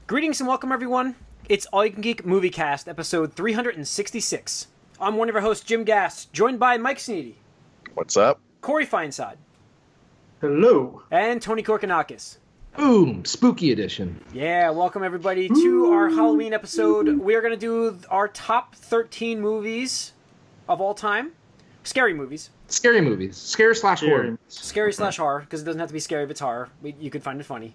Greetings and welcome, everyone. It's All You Can Geek Moviecast, episode 366. I'm one of your hosts, Jim Gass, joined by Mike Sneedy. What's up? Corey Feinsod. Hello. And Tony Korkanakis. Boom! Spooky edition. Yeah, welcome everybody to our Halloween episode. We are going to do our top 13 movies of all time. Scary movies. Scary movies. Scary slash horror. Scary slash horror, because it doesn't have to be scary if it's horror. You could find it funny.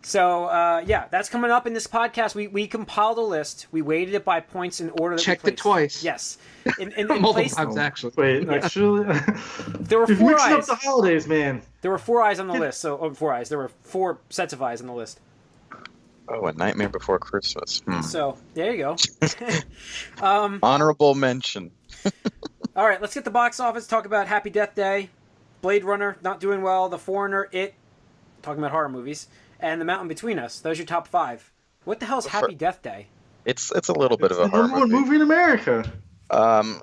So, that's coming up in this podcast. We compiled a list. We weighted it by points in order that Checked we it twice. Yes. In Multiple place, times, actually. Wait, actually, there were you've four mixed up eyes. the holidays, man. There were 4 eyes on the list. So, 4 eyes. There were 4 sets of eyes on the list. Oh, A Nightmare Before Christmas. So, there you go. Honorable mention. All right, let's get the box office. Talk about Happy Death Day, Blade Runner, not doing well, The Foreigner, It, talking about horror movies, and The Mountain Between Us. Those are your top 5. What the hell is Happy Death Day? It's a little bit of a the horror number one movie in America.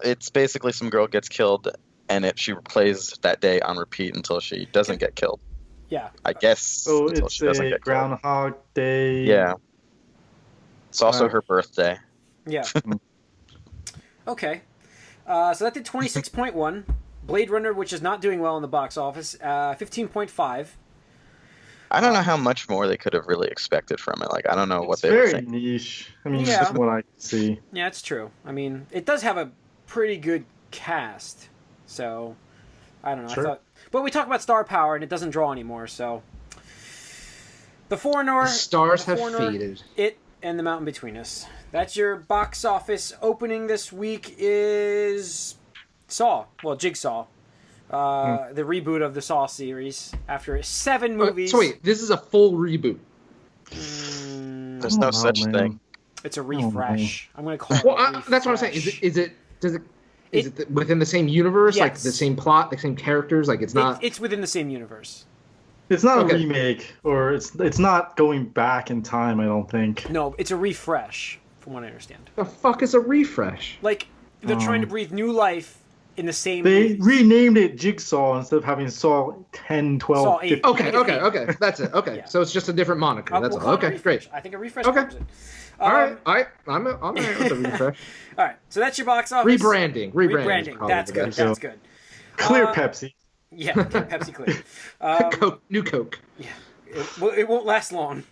It's basically some girl gets killed, and she plays that day on repeat until she doesn't get killed. Yeah. I guess. So until it's she doesn't a get Groundhog Day. killed. Yeah. It's also her birthday. Yeah. Okay. So that did 26.1. Blade Runner, which is not doing well in the box office, 15.5. I don't know how much more they could have really expected from it. Like, I don't know what It's they were very thinking. niche. I mean, Yeah. from what I can see. Yeah, it's true. I mean, it does have a pretty good cast. So, I don't know. Sure. But we talk about star power, and it doesn't draw anymore, so. The Foreigner. The stars have Foreigner, faded. It, and The Mountain Between Us. That's your box office opening this week is Saw. Well, Jigsaw. The reboot of the Saw series after 7 movies. So wait, this is a full reboot. There's no such man. thing. It's a refresh. I'm going to call it Well, a refresh. that's what I'm saying. Is it within the same universe? Like Yes. the same plot, the same characters? Like it's not. It's within the same universe. It's not Okay. a remake, or it's not going back in time. I don't think. No, it's a refresh, from what I understand. The fuck is a refresh? Like, they're trying to breathe new life in the same They movies. renamed it Jigsaw instead of having Saw 10, 12, Saw 8. 15. Okay. That's it. Okay, Yeah. so it's just a different moniker. That's We'll all. call it a Okay, refresh. great. I think a refresh Okay. covers it. All right. I'm all right with the refresh. All right, so that's your box office. Rebranding. is Rebranding. probably That's the good. best. That's good. Clear Pepsi. Yeah, Pepsi Clear. Coke, new Coke. Yeah, it won't last long.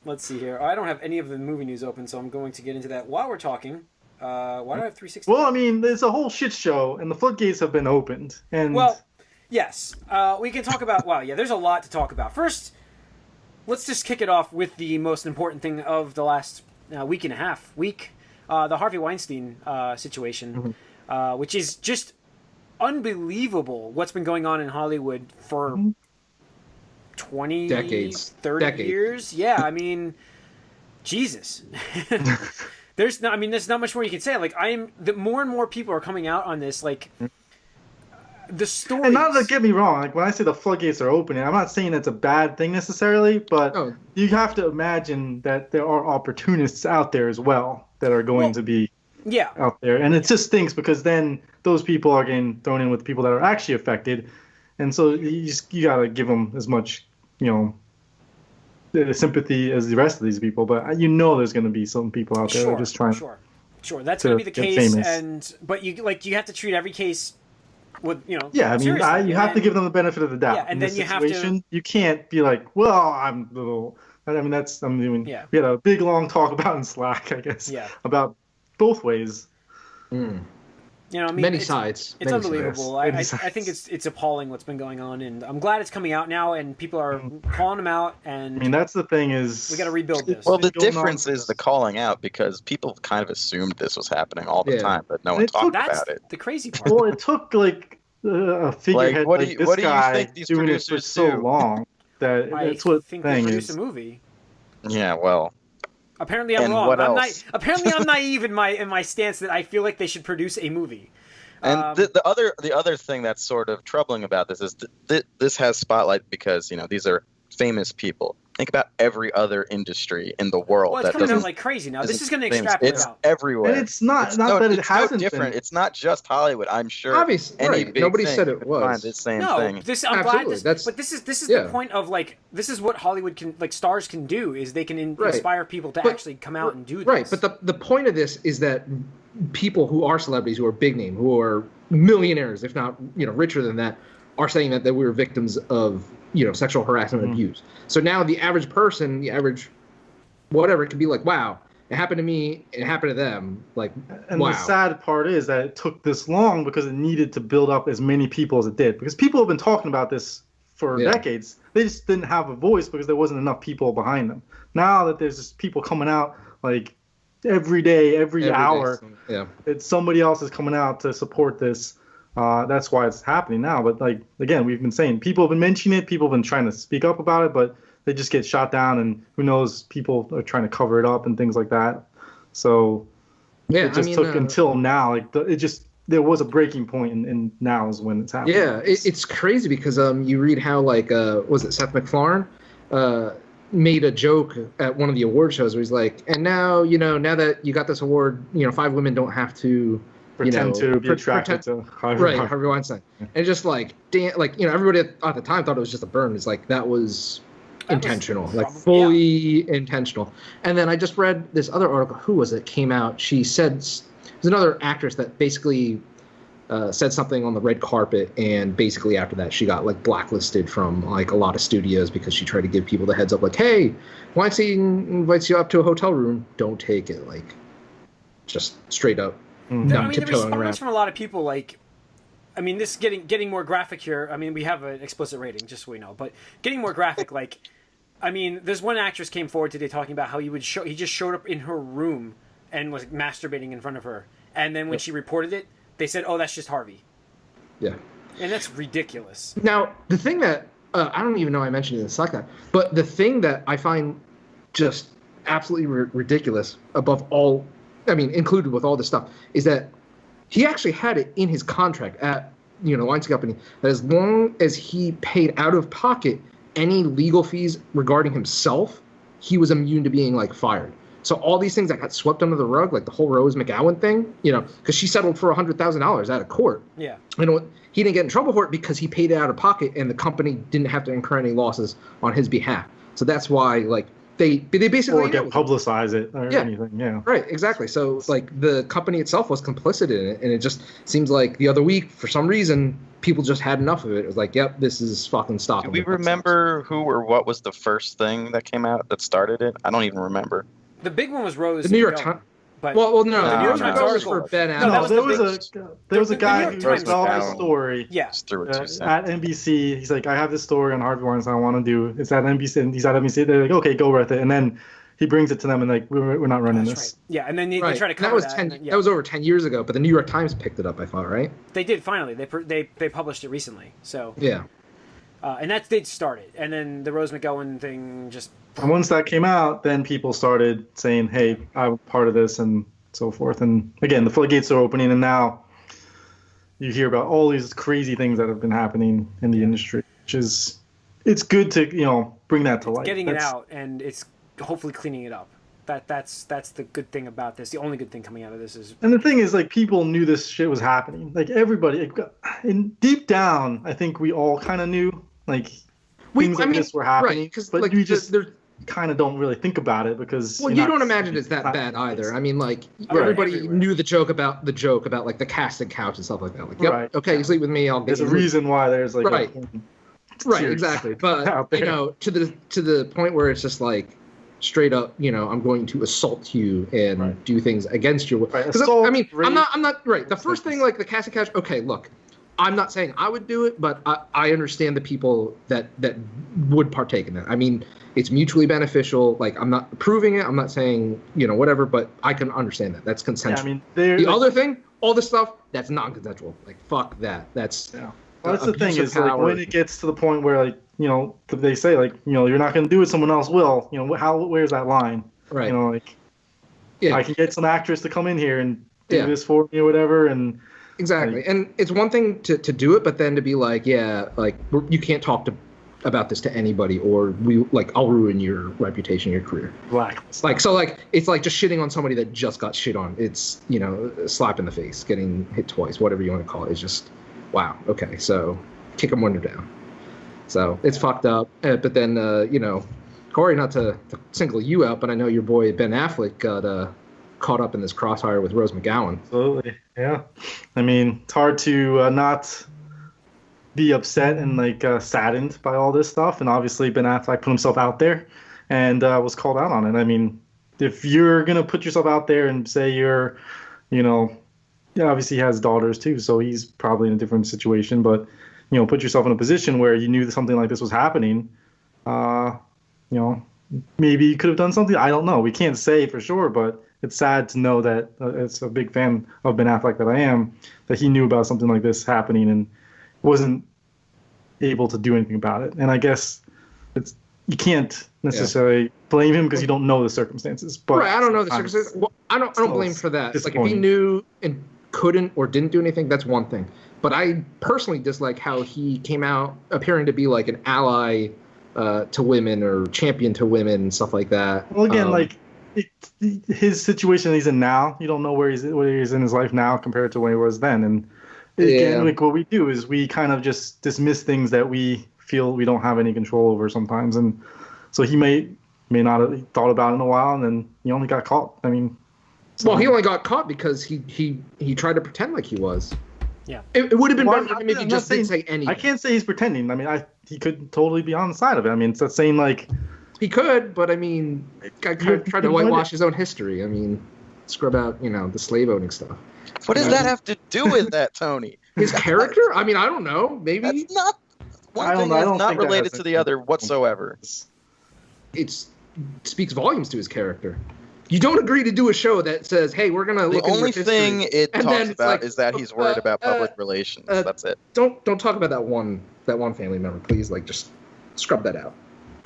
Let's see here. I don't have any of the movie news open, so I'm going to get into that while we're talking. Why do I have 360? Well, I mean, there's a whole shit show, and the floodgates have been opened. And Well, yes. We can talk about... Wow, yeah, there's a lot to talk about. First, let's just kick it off with the most important thing of the last week and a half. The Harvey Weinstein situation, which is just unbelievable what's been going on in Hollywood for 20, Decades. 30 years. Yeah, I mean, Jesus. There's not much more you can say. Like, more and more people are coming out on this, like, the stories. And not to get me wrong, like when I say the floodgates are opening, I'm not saying that's a bad thing necessarily, but you have to imagine that there are opportunists out there as well that are going to be out there. And it just stinks because then those people are getting thrown in with people that are actually affected. And so you got to give them as much, sympathy as the rest of these people. But there's going to be some people out there who are just trying Sure, that's going to be the get case. famous. But you have to treat every case with, Yeah, I mean, seriously. you have to give them the benefit of the doubt. Yeah, and in then this you have to- situation, you can't be like, well, I'm little. I mean, we had a big long talk about in Slack, I guess, about both ways. Many sides. It's Many unbelievable. sides. I think it's appalling what's been going on, and I'm glad it's coming out now, and people are calling them out. And I mean, that's the thing is we got to rebuild this. Well, the going on difference is the calling out because people kind of assumed this was happening all the time, but no one talked That's about it. the crazy part. Well, it took like a figurehead what like do this you guy think these doing it for producers so do? long that I that's what the think they thing produced is. a movie. Yeah, well, Apparently, I'm And wrong. what I'm else? apparently, I'm naive in my stance that I feel like they should produce a movie. and the other thing that's sort of troubling about this is this has spotlight because these are famous people. Think about every other industry in the world. Well, it's coming out like crazy now. This is going to extrapolate out. It's everywhere. And it's not that it hasn't different. been. It's not just Hollywood. I'm sure. Obviously, right. Nobody said it was. Find the same thing. I'm glad but this is the point of like this is what Hollywood can like stars can do is they can inspire people to actually come out and do this. Right, but the point of this is that people who are celebrities, who are big name, who are millionaires, if not richer than that, are saying that we were victims of sexual harassment and abuse. So now the average person, the average whatever, it could be like, wow, it happened to me, it happened to them. Like, and wow. The sad part is that it took this long because it needed to build up as many people as it did. Because people have been talking about this for decades. They just didn't have a voice because there wasn't enough people behind them. Now that there's just people coming out like every day, every hour, it's somebody else is coming out to support this. That's why it's happening now. But like again, we've been saying people have been mentioning it, people have been trying to speak up about it, but they just get shot down, and who knows, people are trying to cover it up and things like that. So it just took until now. Like there was a breaking point, and now is when it's happening. Yeah, it's crazy because you read how like was it Seth MacFarlane made a joke at one of the award shows where he's like, and now now that you got this award, 5 women don't have to pretend to be attracted to Harvey Weinstein. Yeah. And just like, everybody at the time thought it was just a burn. It's like, that was intentional, like fully intentional. And then I just read this other article. Who was it? Came out. She said, there's another actress that basically said something on the red carpet, and basically after that she got like blacklisted from like a lot of studios because she tried to give people the heads up, like, hey, Weinstein invites you up to a hotel room, don't take it. Like, just straight up. The response from a lot of people, like, I mean, this getting more graphic here. I mean, we have an explicit rating, just so we know, but getting more graphic, like, I mean, there's one actress came forward today talking about how he just showed up in her room and was masturbating in front of her, and then when she reported it, they said, "Oh, that's just Harvey." Yeah, and that's ridiculous. Now, the thing that I don't even know I mentioned it in the Slack, but the thing that I find just absolutely ridiculous above all. I mean, included with all this stuff, is that he actually had it in his contract at, Weinstein Company, that as long as he paid out of pocket any legal fees regarding himself, he was immune to being, like, fired. So all these things that got swept under the rug, like the whole Rose McGowan thing, because she settled for $100,000 out of court. Yeah. He didn't get in trouble for it because he paid it out of pocket, and the company didn't have to incur any losses on his behalf. So that's why, like, They basically publicize it or anything. Yeah. Right. Exactly. So like the company itself was complicit in it, and it just seems like the other week, for some reason, people just had enough of it. It was like, yep, this is fucking stopping. Do we remember who or what was the first thing that came out that started it? I don't even remember. The big one was Rose. The New York Times. But no, the New York Times article for Ben Affleck. There was a guy who saw his story. Yeah. At NBC, he's like, I have this story on Harvey Weinstein I want to do. It's at NBC, and he's at NBC. They're like, okay, go with it. And then he brings it to them, and like, we're not running this. Right. Yeah, and then they try to cover that. That was over 10 years ago, but the New York Times picked it up, I thought, right? They did finally. They published it recently. So yeah. And that did start it, and then the Rose McGowan thing just. And once that came out, then people started saying, "Hey, I'm part of this," and so forth. And again, the floodgates are opening, and now you hear about all these crazy things that have been happening in the industry, which is, it's good to bring that to light. Getting it out, and it's hopefully cleaning it up. That's the good thing about this. The only good thing coming out of this is. And the thing is, like, people knew this shit was happening. Like, everybody, in deep down, I think we all kind of knew, like, things like this were happening. Right, but like, you just kind of don't really think about it because. Well, you don't imagine it's that bad either. I mean, like, everybody knew the joke about like the casting couch and stuff like that. Like, yep, okay, you sleep with me, I'll get. There's a reason why there's like. Right, exactly. But to the point where it's just like. Straight up, I'm going to assault you and do things against you. Right. Assault, I mean, I'm not right. The first thing, like the casting couch. Okay, look, I'm not saying I would do it, but I understand the people that would partake in that. I mean, it's mutually beneficial. Like, I'm not approving it. I'm not saying whatever, but I can understand that. That's consensual. Yeah, I mean, the other thing, all this stuff, that's non-consensual. Like, fuck that. That's. Yeah. Well, that's the thing is, like, when it gets to the point where, like, they say, like, you're not going to do it, someone else will. Where's that line? Right. I can get some actress to come in here and do this for me or whatever, and exactly. And it's one thing to do it, but then to be like, you can't talk to about this to anybody, or I'll ruin your reputation, your career. Blacklist. It's like just shitting on somebody that just got shit on. It's, a slap in the face, getting hit twice, whatever you want to call it. It's just, wow. Okay, so kick them when they're down. So it's fucked up. But then, Corey, not to single you out, but I know your boy Ben Affleck got caught up in this crossfire with Rose McGowan. Absolutely, yeah. I mean, it's hard to not be upset and saddened by all this stuff. And obviously, Ben Affleck put himself out there and was called out on it. I mean, if you're gonna put yourself out there and say you're, obviously he has daughters too, so he's probably in a different situation. But put yourself in a position where you knew that something like this was happening. Maybe you could have done something. I don't know. We can't say for sure, but it's sad to know that as a big fan of Ben Affleck that I am, that he knew about something like this happening and wasn't able to do anything about it. And I guess you can't necessarily blame him because you don't know the circumstances. But right, I don't know the circumstances. Well, I don't blame him for that. Like if he knew and couldn't or didn't do anything, that's one thing. But I personally dislike how he came out appearing to be like an ally to women or champion to women and stuff like that. Well, again, his situation he's in now, you don't know where he's in his life now compared to when he was then. And again, what we do is we kind of just dismiss things that we feel we don't have any control over sometimes. And so he may not have thought about it in a while, and then he only got caught. I mean, well, he only got caught because he tried to pretend like he was. Yeah, it would have been better if he just didn't say anything. I can't say he's pretending. I mean, he could totally be on the side of it. I mean, it's the same he could, but I mean, guy tried to whitewash his own history. I mean, scrub out the slave owning stuff. What does that have to do with that, Tony? His character? I mean, I don't know. Maybe that's not one thing that's not related to the other whatsoever. It speaks volumes to his character. You don't agree to do a show that says, "Hey, we're gonna look." The only thing it talks about is that he's worried about public relations. That's it. Don't talk about that one family member, please. Just scrub that out.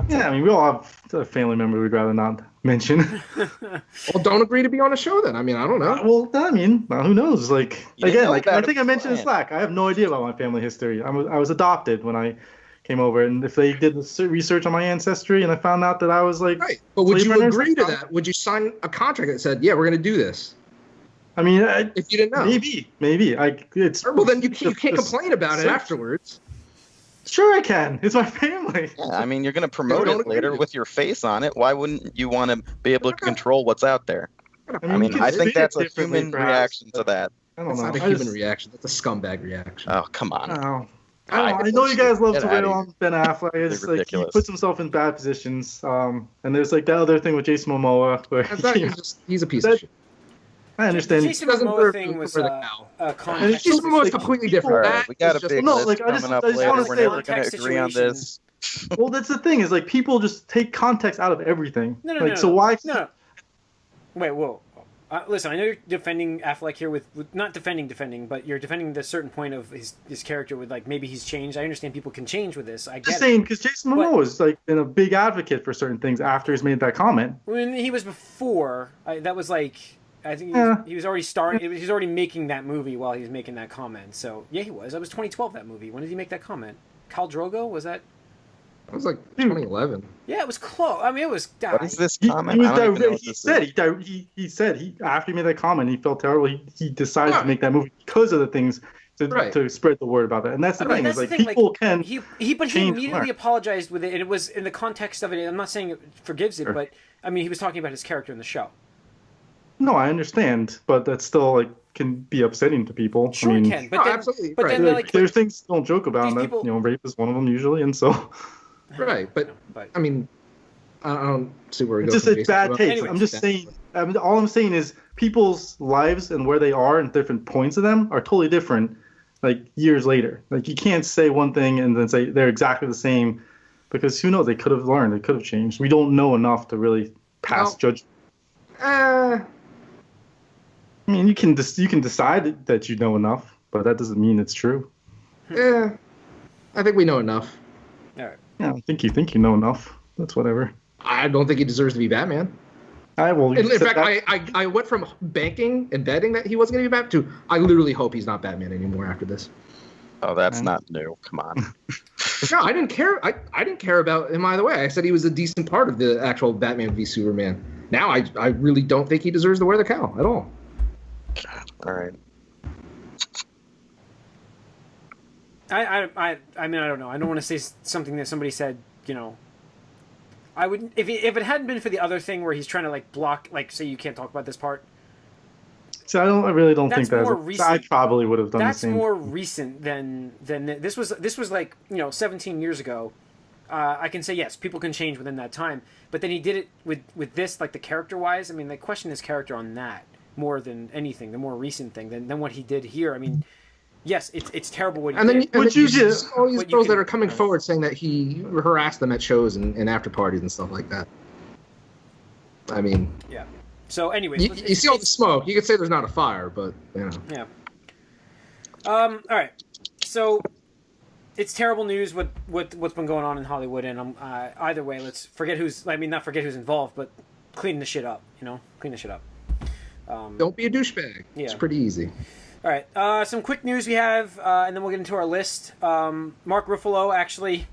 Yeah, I mean, we all have a family member we'd rather not mention. Well, don't agree to be on a show then. I mean, I don't know. Who knows? I think I mentioned in Slack. I have no idea about my family history. I was adopted when I came over, and if they did the research on my ancestry and I found out that I was right, but would you agree to that? Would you sign a contract that said, "Yeah, we're going to do this"? I mean, if you didn't know, maybe. Well, then you can't complain about it afterwards. Sure, I can. It's my family. Yeah, I mean, you're going to promote it later with your face on it. Why wouldn't you want to be able to control what's out there? I mean, I think that's a human reaction to that. I don't know. That's not a human reation. That's a scumbag reaction. Oh, come on. I know you guys love to rail on Ben Affleck. It's he puts himself in bad positions. And there's that other thing with Jason Momoa where he's a piece of shit. I understand. Jason Momoa thing was context. Jason Momoa is completely different. Right, we got a big list coming up later. We're never going to agree on this. Well, that's the thing is people just take context out of everything. No. So why? No. Wait, whoa. Listen, I know you're defending Affleck here with not defending, but you're defending the certain point of his character with maybe he's changed. I understand people can change with this. I get just saying because Jason Momoa has been a big advocate for certain things after he's made that comment. When he was before, that was I think he was already starting. He was already making that movie while he was making that comment. So yeah, he was. That was 2012. That movie. When did he make that comment? Khal Drogo, was that? It was 2011. Yeah, it was close. I mean, it was. What is this comment? He said after he made that comment, he felt terrible. He decided to make that movie because of the things to spread the word about that. And that's the thing. People can. He immediately apologized with it, and it was in the context of it. I'm not saying it forgives it, but I mean, he was talking about his character in the show. No, I understand, but that's still can be upsetting to people. Sure, it can. But absolutely. But then there's things don't joke about. That rape is one of them usually, and so. Right, but I mean, I don't see where it goes. It's just a bad taste. Anyway, I'm just saying. All I'm saying is people's lives and where they are and different points of them are totally different. Years later, you can't say one thing and then say they're exactly the same, because who knows? They could have learned. They could have changed. We don't know enough to really pass judgment. I mean, you can decide that you know enough, but that doesn't mean it's true. Yeah, I think we know enough. All right. Yeah, I think you know enough. That's whatever. I don't think he deserves to be Batman. In fact, I went from banking and betting that he wasn't going to be Batman to I literally hope he's not Batman anymore after this. Oh, that's not new. Come on. No, I didn't care. I didn't care about him either way. I said he was a decent part of the actual Batman v Superman. Now I really don't think he deserves to wear the cowl at all. God, all right. I mean, I don't know. I don't want to say something that somebody said. I would if it hadn't been for the other thing where he's trying to block, say you can't talk about this part. So I really don't think that's more recent. I probably would have done the same. That's more recent than this was 17 years ago. I can say yes, people can change within that time, but then he did it with this, the character wise. I mean, they question his character on that more than anything, the more recent thing than what he did here. I mean, yes, it's terrible what he did. And then you just all these girls that are coming forward saying that he harassed them at shows and after parties and stuff like that. I mean, yeah. So, anyways, you see all the smoke. You could say there's not a fire, but Yeah. All right. So, it's terrible news. What's been going on in Hollywood, and either way, let's forget not forget who's involved, but clean the shit up. Clean the shit up. Don't be a douchebag. Yeah. It's pretty easy. All right. Some quick news we have, and then we'll get into our list. Mark Ruffalo actually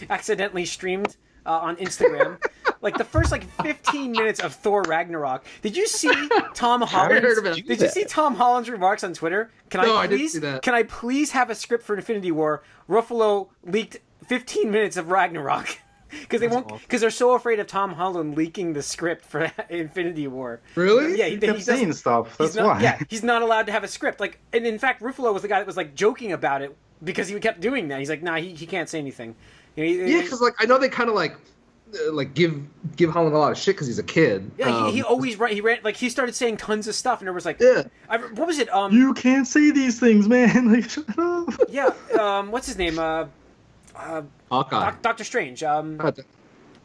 accidentally streamed on Instagram. The first 15 minutes of Thor Ragnarok. Did you see Tom Holland's? Did you see Tom Holland's remarks on Twitter? I didn't see that. Can I please have a script for Infinity War? Ruffalo leaked 15 minutes of Ragnarok because they're so afraid of Tom Holland leaking the script for Infinity War. Really? Yeah, he kept saying stuff. That's why. Yeah, he's not allowed to have a script. And in fact, Ruffalo was the guy that was joking about it because he kept doing that. He's like, nah, he can't say anything. Yeah, because I know they kind of give Holland a lot of shit because he's a kid. Yeah, he always he started saying tons of stuff, and everyone's like, yeah. What was it? You can't say these things, man. Shut up. Yeah. What's his name? Hawkeye. Doctor Strange. Benedict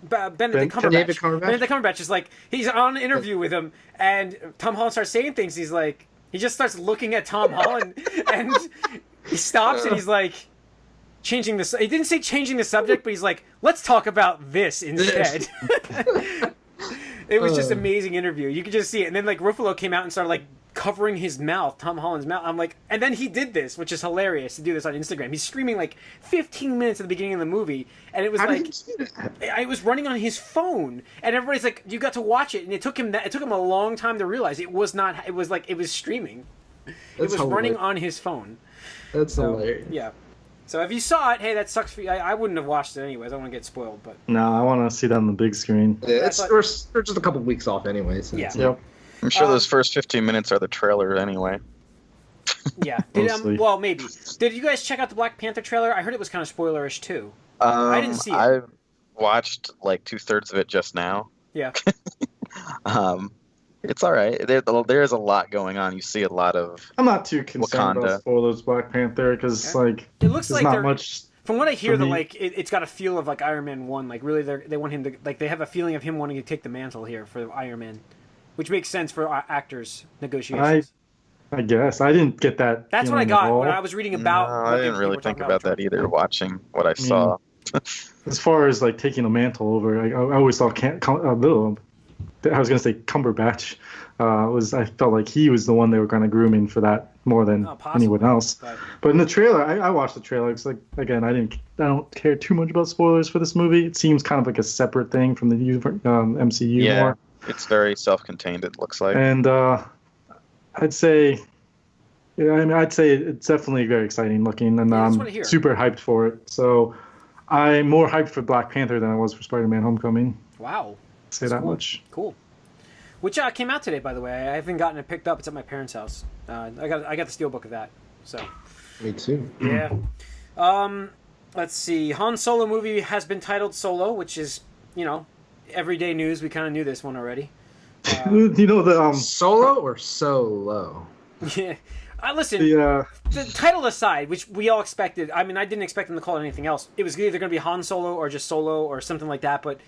Cumberbatch. David Cumberbatch. Benedict Cumberbatch is he's on an interview with him, and Tom Holland starts saying things. He's he just starts looking at Tom Holland, and he stops, and he's changing this. He didn't say changing the subject, but he's let's talk about this instead. It was just an amazing interview. You could just see it. And then Ruffalo came out and started covering his mouth, Tom Holland's mouth. I'm and then he did this, which is hilarious to do this on Instagram. He's screaming 15 minutes at the beginning of the movie, and it was it was running on his phone, and everybody's you got to watch it, and it took him a long time to realize it was not. It was it was streaming. It was running on his phone. That's hilarious. Yeah. So if you saw it, hey, that sucks for you. I wouldn't have watched it anyways. I don't want to get spoiled, but no, I want to see that on the big screen. Yeah, we're just a couple weeks off anyways. Yeah. Yep. I'm sure those first 15 minutes are the trailer anyway. Yeah. Well, maybe. Did you guys check out the Black Panther trailer? I heard it was kind of spoilerish too. I didn't see it. I watched 2/3 of it just now. Yeah. It's all right. There's a lot going on. You see a lot of. I'm not too concerned about spoilers Black Panther because it looks like not much. From what I hear, it's got a feel of Iron Man 1. Really, they want him to they have a feeling of him wanting to take the mantle here for Iron Man, which makes sense for actors negotiations. I guess I didn't get that. That's what I got when I was reading about. No, I didn't really think about that either. Watching what I saw. As far as taking the mantle over, I always thought I was going to say Cumberbatch. I felt like he was the one they were kind of grooming for that more than anyone else. But in the trailer, I watched the trailer. It's again, I don't care too much about spoilers for this movie. It seems kind of a separate thing from the MCU. Yeah, more. It's very self-contained. It looks like. And I'd say it's definitely very exciting looking, and I'm super hyped for it. So I'm more hyped for Black Panther than I was for Spider-Man: Homecoming. Wow. Say that much. Cool. Which came out today, by the way. I haven't gotten it picked up. It's at my parents' house. I got the steelbook of that. So. Me too. Yeah. Let's see. Han Solo movie has been titled Solo, which is everyday news. We kind of knew this one already. The Solo or Solo? Yeah. Listen. The title aside, which we all expected. I mean, I didn't expect them to call it anything else. It was either going to be Han Solo or just Solo or something like that. But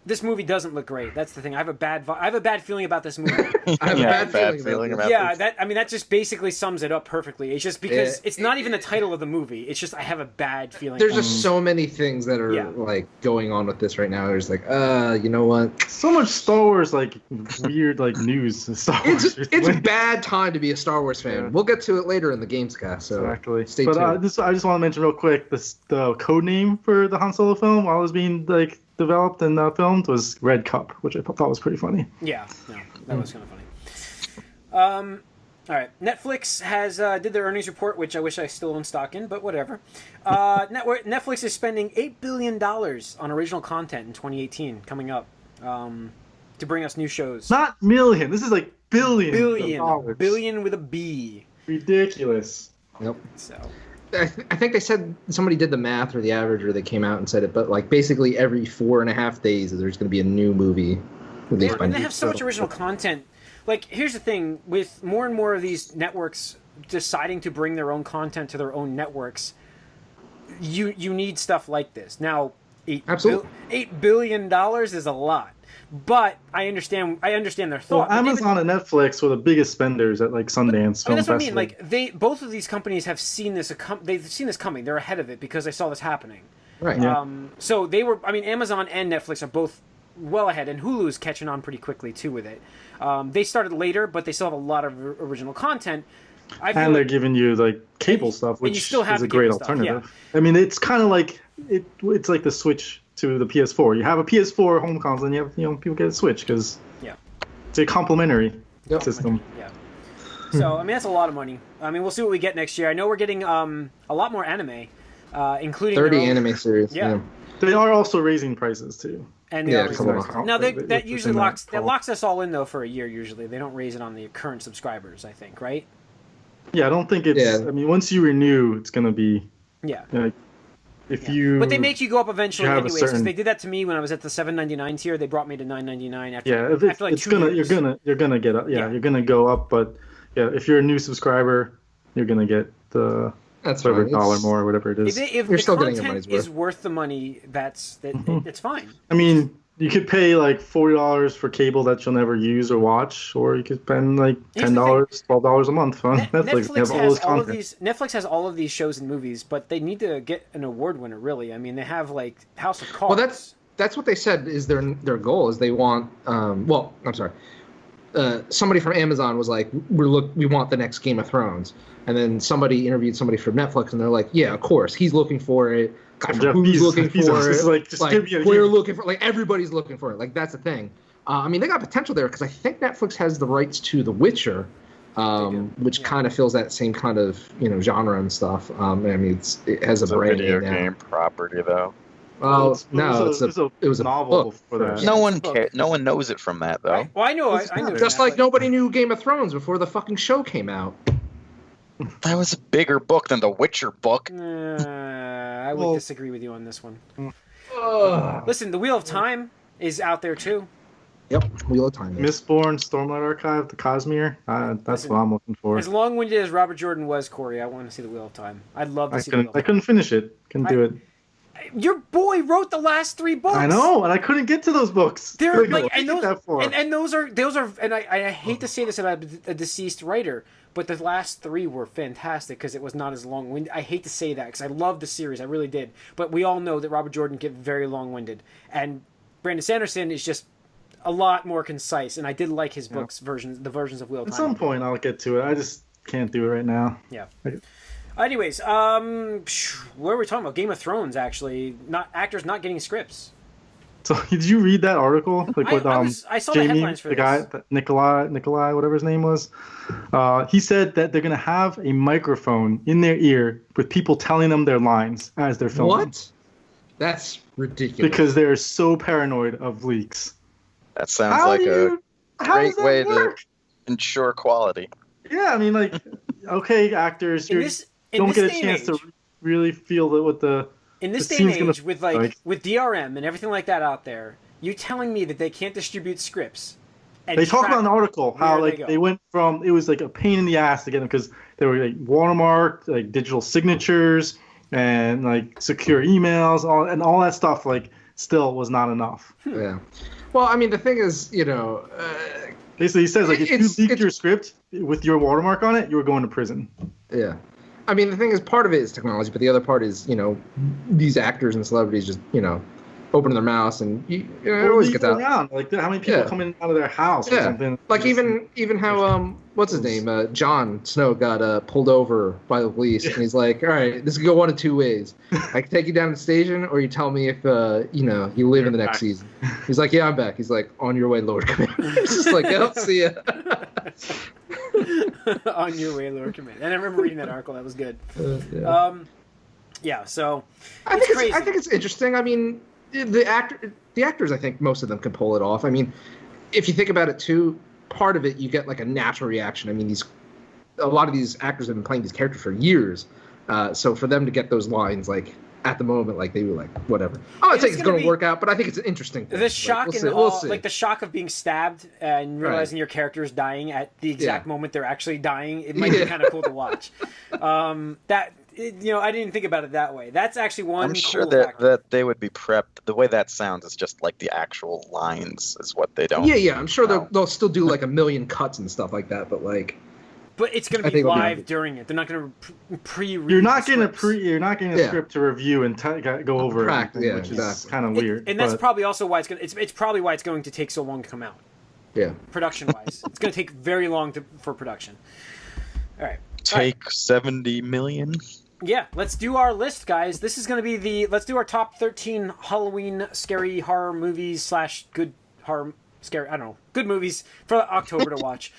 this movie doesn't look great. That's the thing. I have a bad feeling about this movie. I have a bad feeling about this. That just basically sums it up perfectly. It's just because it's not even the title of the movie. It's just I have a bad feeling. There's just so many things that are like going on with this right now. There's like, you know what? So much Star Wars like weird like news and Star Wars. It's a bad time to be a Star Wars fan. Yeah. We'll get to it later in the Gamescast. So exactly. Stay tuned. I just want to mention real quick the code name for the Han Solo film while it was being like developed and filmed was Red Cup, which I thought was pretty funny. Yeah, no, that was kind of funny. All right, Netflix has did their earnings report, which I wish I still own stock in, but whatever. Netflix is spending $8 billion on original content in 2018 coming up to bring us new shows. Not million. This is like billion. Billion with a B. Ridiculous. Yep. So. I think they said somebody did the math or the average, or they came out and said it, but like basically every 4.5 days there's going to be a new movie released by and they have so much original content. Like, here's the thing, with more and more of these networks deciding to bring their own content to their own networks, you need stuff like this. Now, $8 billion is a lot. But I understand their thought. Well, Amazon and Netflix were the biggest spenders at like Sundance Film that's Festival. What I mean. Like both of these companies have seen this. They've seen this coming. They're ahead of it because they saw this happening. Right. Yeah. So they were. I mean, Amazon and Netflix are both well ahead, and Hulu is catching on pretty quickly too with it. They started later, but they still have a lot of original content. And they're giving you like cable stuff, which is a great alternative. Yeah. I mean, it's kind of like it's like the Switch to the PS4. You have a PS4 home console, and you have people get a Switch because it's a complementary system. Yeah. So I mean, that's a lot of money. I mean, we'll see what we get next year. I know we're getting a lot more anime, including 30 anime series. Yeah. They are also raising prices too. And now that usually locks us all in though for a year. Usually they don't raise it on the current subscribers. I think, right? Yeah, I don't think it's. Yeah. I mean, once you renew, it's gonna be. Yeah. But they make you go up eventually anyways. Because they did that to me when I was at the $7.99 tier. They brought me to $9.99 after. After 2 years. You're gonna get up. Yeah, you're gonna go up. But if you're a new subscriber, you're gonna get the. That's whatever $1 more or whatever it is. If you're still getting your money's worth. Is worth the money, it's fine. I mean, you could pay like $40 for cable that you'll never use or watch, or you could spend like $10, $12 a month on Netflix. Netflix has all of these shows and movies, but they need to get an award winner. Really, I mean, they have like House of Cards. Well, that's what they said is their goal is they want. I'm sorry. Somebody from Amazon was like, we want the next Game of Thrones. And then somebody interviewed somebody from Netflix, and they're like, yeah, of course, he's looking for it. Who's looking for it? We're looking for it. Everybody's looking for it. Like, that's the thing. I mean, they got potential there because I think Netflix has the rights to The Witcher, which kind of fills that same kind of genre and stuff. I mean, it has a brand video game property though. Well, it was a novel book for that. No one cares. No one knows it from that though. Well, I know. I know. Just like nobody knew Game of Thrones before the fucking show came out. That was a bigger book than the Witcher book. I would disagree with you on this one. Listen, the Wheel of Time is out there too. Yep, Wheel of Time. Mistborn, Stormlight Archive, the Cosmere. That's what I'm looking for. As long-winded as Robert Jordan was, Corey, I want to see the Wheel of Time. I'd love to see the Wheel of Time. I couldn't finish it. Couldn't do it. Your boy wrote the last 3 books. I know, and I couldn't get to those books. They're like, and those are, and I hate to say this about a deceased writer, but the last 3 were fantastic because it was not as long-winded. I hate to say that because I loved the series, I really did. But we all know that Robert Jordan get very long-winded, and Brandon Sanderson is just a lot more concise. And I did like his books the versions of Wheel of Time. At some point, I'll get to it. I just can't do it right now. Yeah. Anyways, what are we talking about? Game of Thrones, actually. Actors not getting scripts. So, did you read that article? I saw Jamie, the headlines for the guy, Nikolai, whatever his name was. He said that they're going to have a microphone in their ear with people telling them their lines as they're filming. What? That's ridiculous. Because they're so paranoid of leaks. That sounds like a great way to ensure quality. Yeah, I mean, like, okay, actors, you don't get a chance to really feel what the in this day and age with with DRM and everything like that out there. You telling me that they can't distribute scripts? They talk about an article how they went from it was like a pain in the ass to get them because they were like watermarked, like digital signatures and like secure emails, all that stuff. Like still was not enough. Yeah. Well, I mean, the thing is, basically, he says like if you leaked your script with your watermark on it, you were going to prison. Yeah. I mean, the thing is, part of it is technology, but the other part is, these actors and celebrities just, opening their mouths, and it always gets out. Around. Like, how many people come in out of their house or something? Like, even how, what's his name? Jon Snow got pulled over by the police, and he's like, all right, this could go one of two ways. I can take you down to the station, or you tell me if, you live in the next season. He's like, yeah, I'm back. He's like, on your way, Lord Commander. It's just like, I'll see ya. On your way, Lord Commander. And I remember reading that article. That was good. So I think it's interesting. I mean, the actors, I think most of them can pull it off. I mean, if you think about it too, part of it you get like a natural reaction. I mean, a lot of these actors have been playing these characters for years, so for them to get those lines like at the moment, like they were like whatever. I'm not saying it's going to work out, but I think it's an interesting thing. The shock like the shock of being stabbed and realizing your character is dying at the exact moment they're actually dying. It might be kind of cool to watch. I didn't think about it that way. That's actually one. I'm sure that they would be prepped. The way that sounds is just like the actual lines is what they don't. Yeah. I'm sure they'll still do like a million cuts and stuff like that, but like. But it's going to be live during it. They're not going to pre-read. You're not getting a script to review and go over it, which is kind of weird. And that's probably also why it's probably why it's going to take so long to come out. Yeah. Production-wise, it's going to take very long for production. All right. Take 70 million. Yeah, let's do our list, guys. This is going to be let's do our top 13 Halloween scary horror movies / good horror scary, I don't know, good movies for October to watch.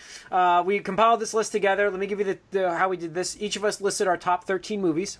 We compiled this list together. Let me give you the how we did this. Each of us listed our top 13 movies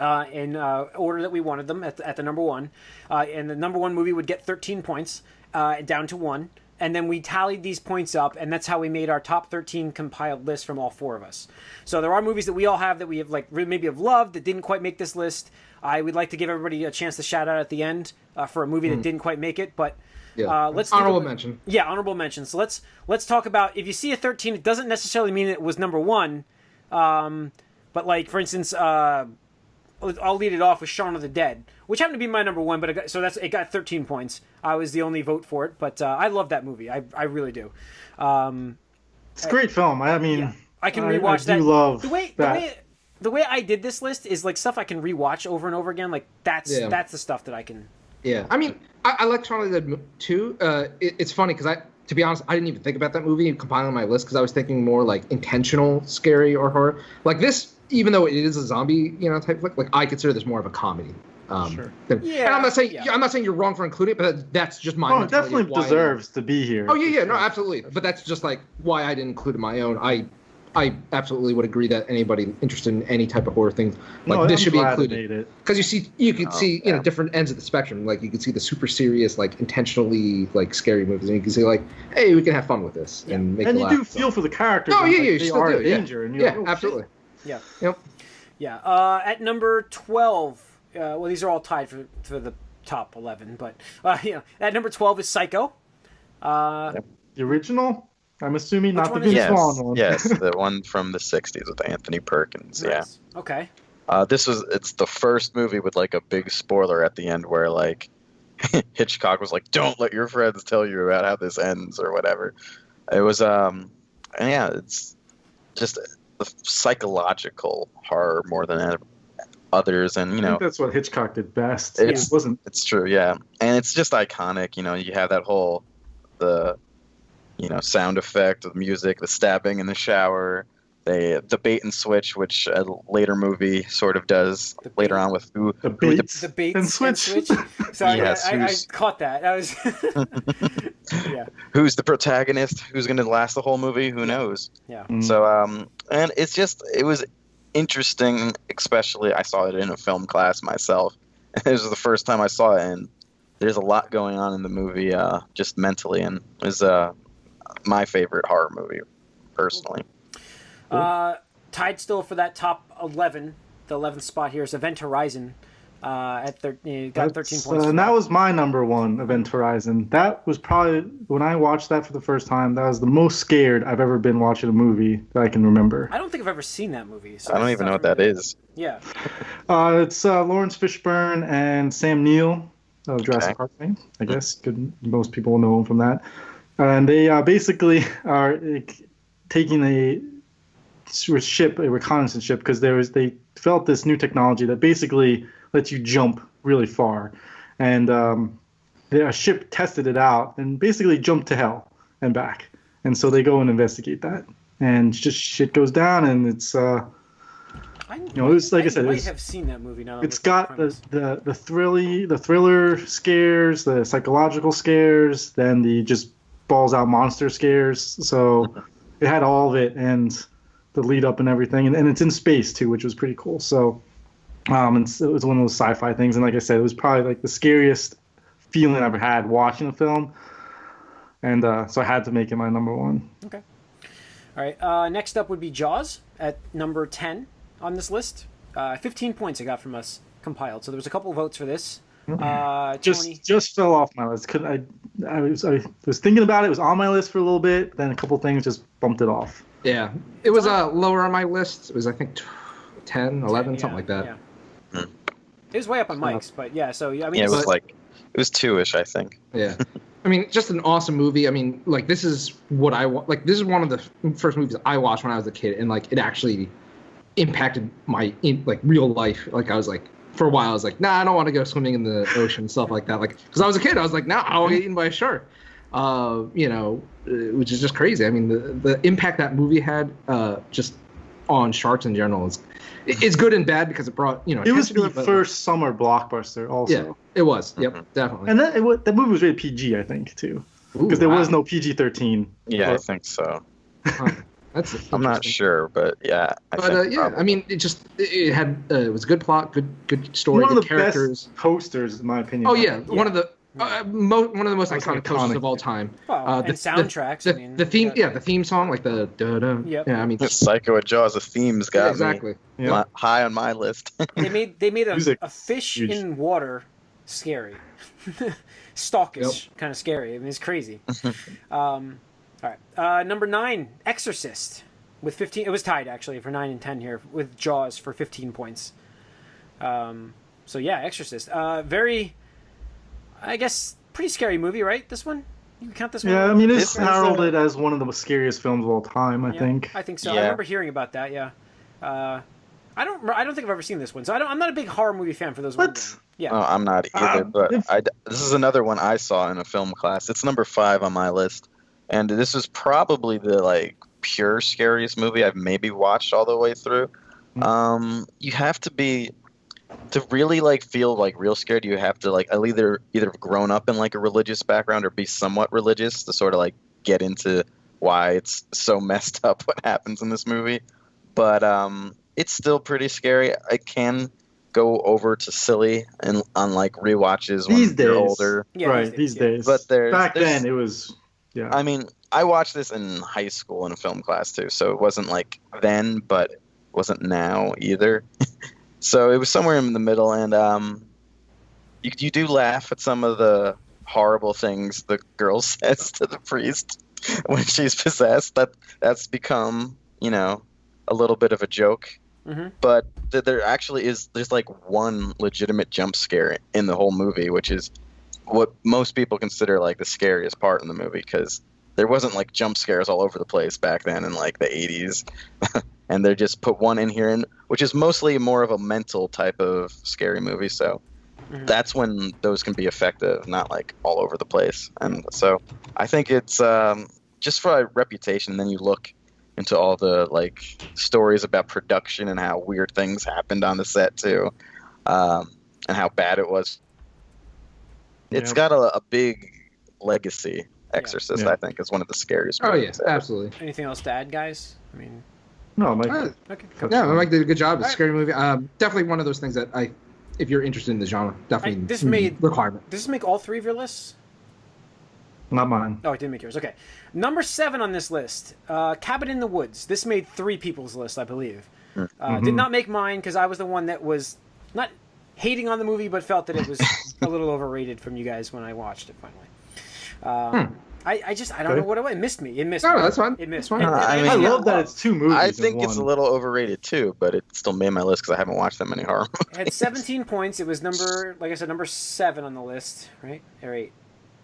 in order that we wanted them at the number one. And the number one movie would get 13 points down to 1. And then we tallied these points up, and that's how we made our top 13 compiled list from all 4 of us. So there are movies that we all have that we have maybe have loved that didn't quite make this list. I would like to give everybody a chance to shout out at the end for a movie that didn't quite make it, but let's honorable mention. Yeah, honorable mention. So let's talk about, if you see a 13, it doesn't necessarily mean it was number 1. But like for instance, I'll lead it off with Shaun of the Dead, which happened to be my number 1, but it got 13 points. I was the only vote for it, but I love that movie. I really do. It's a great film. I mean, I can rewatch that. I do love the way I did this list is like stuff I can rewatch over and over again. Like that's the stuff that I can. Yeah, I mean, I like Shaun of the Dead too. It's funny because to be honest, I didn't even think about that movie compiling my list because I was thinking more like intentional scary or horror. Like this, even though it is a zombie, type flick, like I consider this more of a comedy. Sure. And I'm not saying you're wrong for including it, but that's just my. Oh, it definitely deserves to be here. Oh yeah, no, absolutely. But that's just like why I didn't include it in my own. I absolutely would agree that anybody interested in any type of horror thing this should be included. Because you can see different ends of the spectrum. Like you can see the super serious, like intentionally like scary movies, and you can see like, hey, we can have fun with this and make. And you laugh, do feel for the characters. Oh yeah, you they still are do. in danger, and you're absolutely. Yeah. Yep. Yeah. At number 12. Well, these are all tied for the top 11, but at number 12 is Psycho. The original? I'm assuming not the Vince Vaughn one. Yes, the one from the 60s with Anthony Perkins. Nice. Yeah. Okay. It's the first movie with like a big spoiler at the end where like Hitchcock was like, "Don't let your friends tell you about how this ends" or whatever. It was it's just the psychological horror more than others, and I think that's what Hitchcock did best. It's true, yeah, and it's just iconic. You have that whole sound effect of music, the stabbing in the shower, the bait and switch, which a later movie sort of does later on with the bait and switch. Sorry, yes, I caught that. I was yeah. Who's the protagonist? Who's going to last the whole movie? Who knows? Yeah. So and it was interesting, especially I saw it in a film class myself. It was the first time I saw it, and there's a lot going on in the movie just mentally, and it was my favorite horror movie personally. Tied still for that top 11, the 11th spot here is Event Horizon at 13 points. And that was my number 1, Event Horizon. That was probably, when I watched that for the first time, that was the most scared I've ever been watching a movie that I can remember. I don't think I've ever seen that movie. So I don't even know what that is. Yeah. It's Lawrence Fishburne and Sam Neill. of Jurassic Park fame, I guess. Most people know him from that. And they basically are taking a reconnaissance ship, because they developed this new technology that basically lets you jump really far. And a ship tested it out and basically jumped to hell and back. And so they go and investigate that. And just shit goes down, and it's it was like I said. I have seen that movie now. It's got the thriller scares, the psychological scares, then the just balls out monster scares. So it had all of it, and the lead up and everything, and it's in space too, which was pretty cool. So it was one of those sci-fi things, and like I said, it was probably like the scariest feeling I ever had watching the film, and so I had to make it my number one. Okay. All right. Next up would be Jaws at number 10 on this list. 15 points it got from us compiled. So there was a couple of votes for this. Just fell off my list. I was thinking about it. It was on my list for a little bit. Then a couple things just bumped it off. Yeah, it was lower on my list. It was, I think, 10, 11, something like that. Yeah. It was way up on Mike's, but yeah. So I mean, it was 2-ish, I think. Yeah. I mean, just an awesome movie. I mean, like, this is what I want. Like, this is one of the first movies I watched when I was a kid, and like, it actually impacted my real life. Like, I was like, for a while, I was like, nah, I don't want to go swimming in the ocean and stuff like that. Like, because I was a kid, I was like, nah, I'll get eaten by a shark. Which is just crazy. I mean, the impact that movie had just on sharks in general is good and bad, because it brought It was the first summer blockbuster, also. Yeah, it was. Yep, definitely. And that movie was rated PG, I think, too, because there was no PG-13. Yeah, I think so. I'm not sure, but yeah. I mean, it had it was a good plot, good story, one of the characters. Best posters, in my opinion. Oh yeah, one of the most iconic posters of all time. Well, and soundtracks. The theme song, like the da-da. Yep. Yeah, I mean, Psycho and Jaws, the themes got exactly. me high on my list. they made a fish in water scary, stalkish, kind of scary. I mean, it's crazy. All right, number 9, Exorcist with 15. It was tied actually for 9 and 10 here with Jaws for 15 points. So yeah, Exorcist. Very. I guess pretty scary movie, right? This one? You can count this one? Yeah, I mean, it's heralded as one of the scariest films of all time, I think. I think so. Yeah. I remember hearing about that, yeah. I don't think I've ever seen this one, so I'm not a big horror movie fan for those ones. Yeah. Oh, I'm not either, but this is another one I saw in a film class. It's number 5 on my list, and this is probably the, pure scariest movie I've maybe watched all the way through. You have to be... To really feel real scared, you have to either have grown up in a religious background or be somewhat religious to sort of get into why it's so messed up what happens in this movie. But it's still pretty scary. I can go over to silly and on rewatches when you're older. Yeah, right, these days. But back then it was I mean, I watched this in high school in a film class too, so it wasn't then, but it wasn't now either. So it was somewhere in the middle, and you do laugh at some of the horrible things the girl says to the priest when she's possessed. That's become, a little bit of a joke. Mm-hmm. But there actually there's one legitimate jump scare in the whole movie, which is what most people consider the scariest part in the movie, because there wasn't jump scares all over the place back then in the 80s. And they just put one in here, which is mostly more of a mental type of scary movie. So that's when those can be effective, not all over the place. And so I think it's just for a reputation. And then you look into all the stories about production and how weird things happened on the set too, and how bad it was. It's got a big legacy. Exorcist, I think, is one of the scariest movies. Oh yes, absolutely. Anything else to add, guys? I mean. No, Mike. Okay. Mike did a good job. It's a scary movie. Definitely one of those things that if you're interested in the genre, definitely requirement. Does this make all 3 of your lists? Not mine. Oh, it didn't make yours. Okay. Number 7 on this list, Cabin in the Woods. This made 3 people's list, I believe. Did not make mine because I was the one that was not hating on the movie, but felt that it was a little overrated from you guys when I watched it finally. I don't know what it missed me. It missed me. No, that's fine. It missed me. me. I love that it's 2 movies. I think it's a little overrated too, but it still made my list because I haven't watched that many horror movies. It had 17 points. It was number 7 on the list, right? Or 8,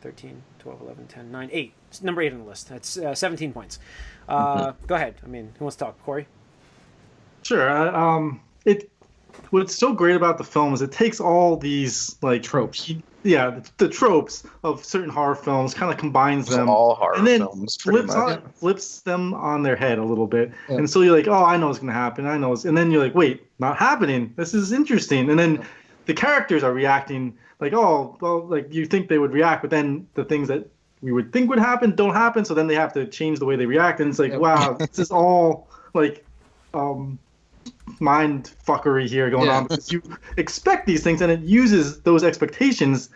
13, 12, 11, 10, 9, 8. It's number 8 on the list. That's 17 points. Go ahead. I mean, who wants to talk? Corey? Sure. What's so great about the film is it takes all these like tropes. Yeah, the tropes of certain horror films, kind of combines them. All horror and then films, pretty much. flips them on their head a little bit. Yeah. And so you're like, oh, I know what's going to happen. I know. And then you're like, wait, not happening. This is interesting. And then the characters are reacting like, oh, well, like you think they would react, but then the things that we would think would happen don't happen. So then they have to change the way they react. And it's like, wow, this is all like mind fuckery here going on, because you expect these things and it uses those expectations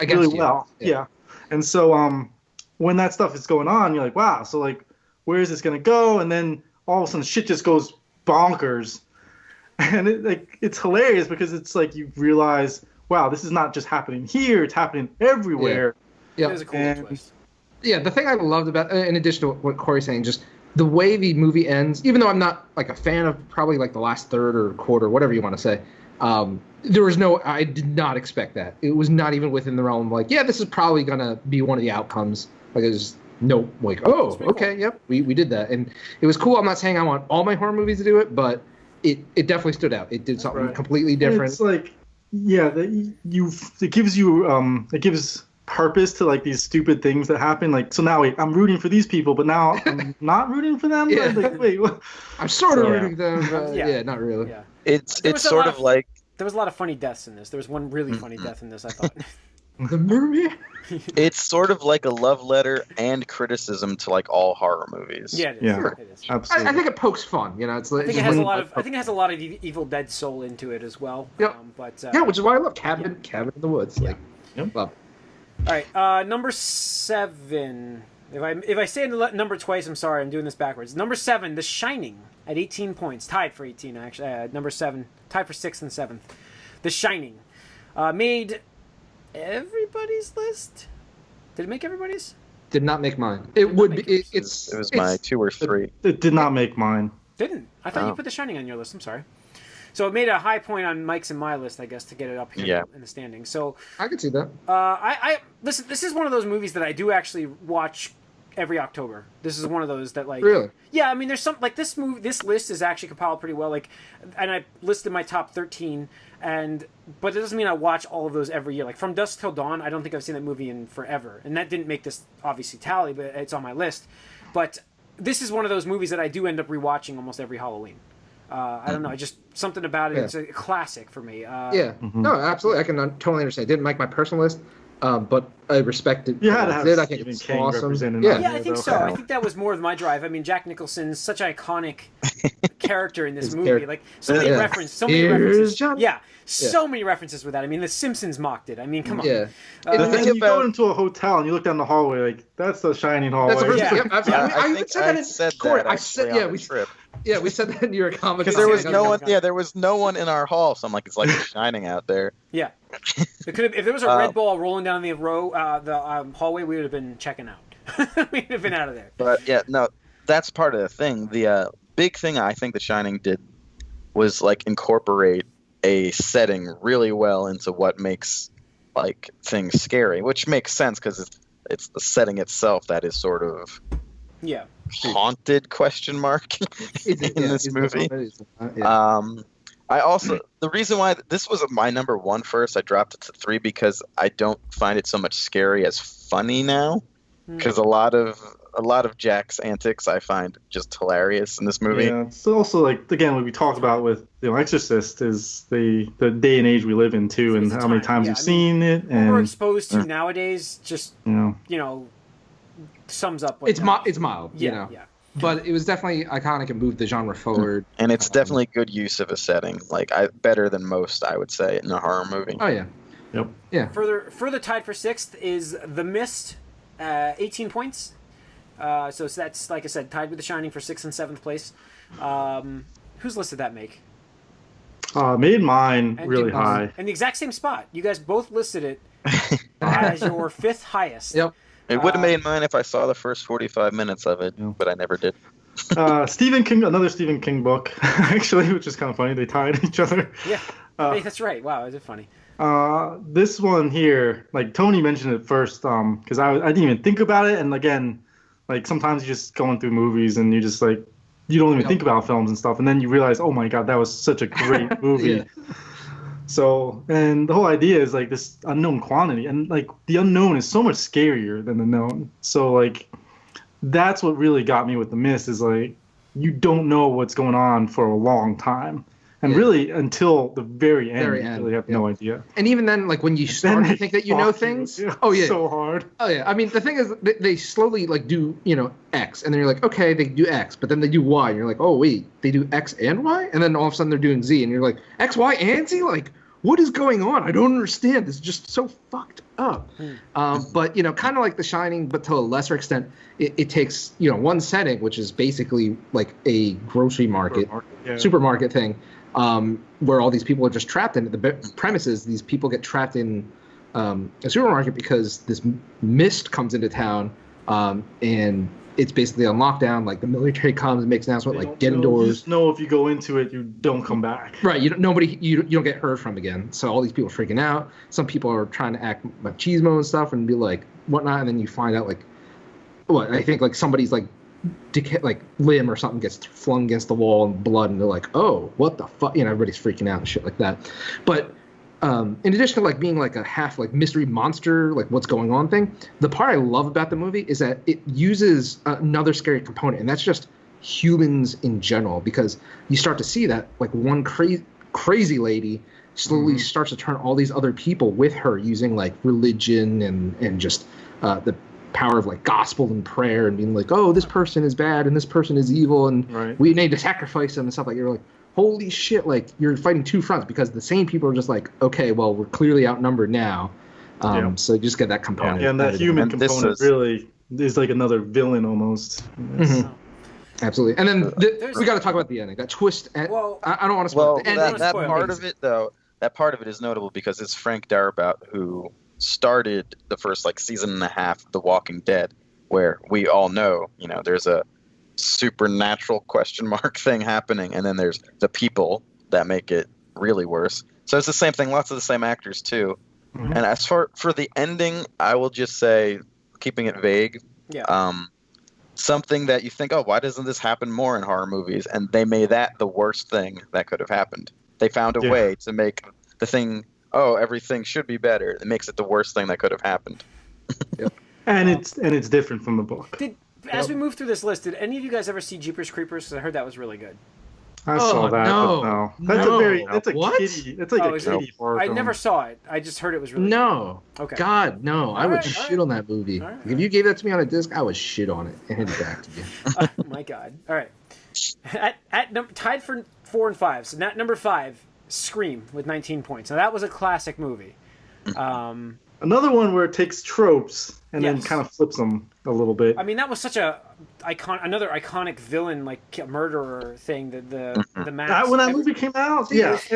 really well. Yeah. And so when that stuff is going on, you're like, wow, so like where is this gonna go? And then all of a sudden shit just goes bonkers. And it's hilarious because it's like you realize, wow, this is not just happening here, it's happening everywhere. Yeah. It was a cool twist. Yeah, the thing I loved about, in addition to what Corey's saying, just the way the movie ends, even though I'm not like a fan of probably like the last third or quarter, whatever you want to say, I did not expect that. It was not even within the realm of like, yeah, this is probably going to be one of the outcomes. Like, there's no, like, oh, okay, cool. Yep, we did that. And it was cool. I'm not saying I want all my horror movies to do it, but it definitely stood out. It did something completely different. It's like, yeah, it gives purpose to like these stupid things that happen. Like, so now wait, I'm rooting for these people, but now I'm not rooting for them. Yeah. Like, wait, what? I'm sort of rooting for them, but not really. Yeah. It's sort of like there was a lot of funny deaths in this. There was one really funny death in this, I thought. The movie. It's sort of like a love letter and criticism to like all horror movies. Yeah, it is. Yeah, Sure. It is. Absolutely. I think it pokes fun. You know, it's like, I think it has a lot of Evil Dead soul into it as well. Yep. Which is why I love Cabin in the Woods. Like, love it. All right, number 7. If I say the number twice, I'm sorry. I'm doing this backwards. Number 7, The Shining, at 18 points, tied for 18 actually. Number 7, tied for 6th and 7th. The Shining, made everybody's list. Did it make everybody's? Did not make mine. It would be. It was my 2 or 3. It did not make mine. Didn't. I thought you put The Shining on your list. I'm sorry. So it made a high point on Mike's and my list, I guess, to get it up here in the standings. So I could see that. Listen, this is one of those movies that I do actually watch every October. This is one of those that like really. Yeah, I mean, there's some like this list is actually compiled pretty well. Like, and I listed my top 13, but it doesn't mean I watch all of those every year. Like From Dusk Till Dawn, I don't think I've seen that movie in forever, and that didn't make this obviously tally, but it's on my list. But this is one of those movies that I do end up rewatching almost every Halloween. I don't know, just something about it. Yeah. It's a classic for me. No, absolutely. I can totally understand. It didn't make my personal list, but I respect it. Yeah, I think it's King awesome. Yeah, I think so. I think that was more of my drive. I mean, Jack Nicholson's such an iconic character in this movie. Like so many references. So many references. So many references with that. I mean, The Simpsons mocked it. I mean, come on. Yeah. And you go into a hotel and you look down the hallway, like that's the Shining hallway. That's the first thing. I think I said that. I said, we said that in your comic. Because there was no one. Yeah, there was no one in our hall, so I'm like, it's like Shining out there. Yeah. It could have, if there was a red ball rolling down the hallway, we would have been checking out. We'd have been out of there. But yeah, no, that's part of the thing. The big thing I think The Shining did was like incorporate a setting really well into what makes like things scary, which makes sense because it's the setting itself that is sort of haunted question mark in this movie. I also the reason why this was my number 1 first, I dropped it to 3 because I don't find it so much scary as funny now, because a lot of Jack's antics I find just hilarious in this movie. Yeah, it's also like again what we talked about with Exorcist is the day and age we live in too, and how many times you've seen it, and what we're exposed to nowadays just sums up. It's mild, you know. Yeah. But it was definitely iconic and moved the genre forward. And it's definitely good use of a setting, like better than most, I would say, in a horror movie. Oh yeah. Yep. Yeah. Further tied for 6th is The Mist, 18 points. So that's, like I said, tied with The Shining for 6th and 7th place. Whose list did that make? Made mine really high. And the exact same spot. You guys both listed it as your 5th highest. Yep. It would have made mine if I saw the first 45 minutes of it, but I never did. Stephen King, another Stephen King book, actually, which is kind of funny. They tied each other. Yeah, hey, that's right. Wow, is it funny? This one here, like Tony mentioned it first, because I didn't even think about it, and again, like sometimes you're just going through movies and you just like you don't even think about films and stuff, and then you realize, oh my god, that was such a great movie. Yeah. So, and the whole idea is like this unknown quantity, and like the unknown is so much scarier than the known. So like that's what really got me with The Mist is like you don't know what's going on for a long time. And really, until the very end, you really have no idea. And even then, like when you start to think that you know things, so hard. Oh yeah, I mean the thing is, they slowly like do X, and then you're like, okay, they do X, but then they do Y, and you're like, oh wait, they do X and Y, and then all of a sudden they're doing Z, and you're like, X, Y, and Z, like what is going on? I don't understand. This is just so fucked up. But kind of like The Shining, but to a lesser extent, it takes one setting, which is basically like a grocery market, supermarket thing. Where all these people are just trapped in. The premise is these people get trapped in a supermarket because this mist comes into town, and it's basically on lockdown. Like the military comes and makes an announcement, like get indoors. You just know if you go into it, you don't come back. Right. You don't get heard from again. So all these people are freaking out. Some people are trying to act machismo and stuff and be like whatnot, and then you find out like I think like somebody's like limb or something gets flung against the wall and blood, and they're like, oh, what the fuck, everybody's freaking out and shit like that. But in addition to like being like a half like mystery monster, like what's going on thing, the part I love about the movie is that it uses another scary component, and that's just humans in general, because you start to see that like one crazy lady slowly starts to turn all these other people with her using like religion and just the power of like gospel and prayer, and being like, oh, this person is bad and this person is evil, and we need to sacrifice them and stuff. Like you're like, holy shit, like you're fighting two fronts, because the same people are just like, okay, well, we're clearly outnumbered now. So you just get that component. Yeah, and that human component really is like another villain almost. Absolutely. And then we got to talk about the ending. That twist. I don't want to spoil the ending. That part of it, though, that part of it is notable because it's Frank Darabont who started the first like season and a half of The Walking Dead, where we all know, there's a supernatural question mark thing happening, and then there's the people that make it really worse. So it's the same thing, lots of the same actors too. And as for the ending, I will just say, keeping it vague, something that you think, oh, why doesn't this happen more in horror movies? And they made that the worst thing that could have happened. They found a way to make the thing, oh, everything should be better. It makes it the worst thing that could have happened. And it's different from the book. As we move through this list, did any of you guys ever see Jeepers Creepers? Because I heard that was really good. I saw that. No. That's a what? kiddie. That's like a kiddie horror I film. never saw it. I just heard it was really good. Okay. God, no. I would shit on that movie. If you gave that to me on a disc, I would shit on it and hand it back to you. Oh my God. All right. Tied for 4 and 5. So number 5, Scream with 19 points. Now that was a classic movie. Another one where it takes tropes and then kind of flips them a little bit. I mean, that was such another iconic villain, like murderer thing. The mask. When that movie came out,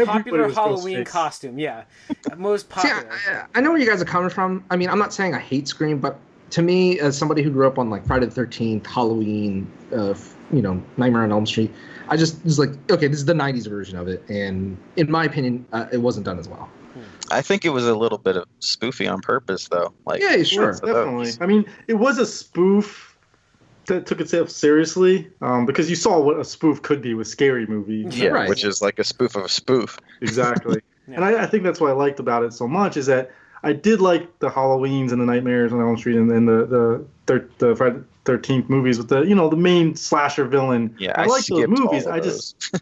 popular Halloween costume. Yeah, most popular. See, I know where you guys are coming from. I mean, I'm not saying I hate Scream, but to me, as somebody who grew up on like Friday the 13th, Halloween, Nightmare on Elm Street, I just was like, okay, this is the '90s version of it, and in my opinion, it wasn't done as well. I think it was a little bit of spoofy on purpose, though. Like, yeah, sure, definitely. I mean, it was a spoof that took itself seriously, because you saw what a spoof could be with scary movies. Yeah, right. Which is like a spoof of a spoof. Exactly. And I think that's what I liked about it so much, is that I did like the Halloweens and the Nightmares on Elm Street and the Friday the 13th movies with the the main slasher villain. Yeah, I like those movies. I just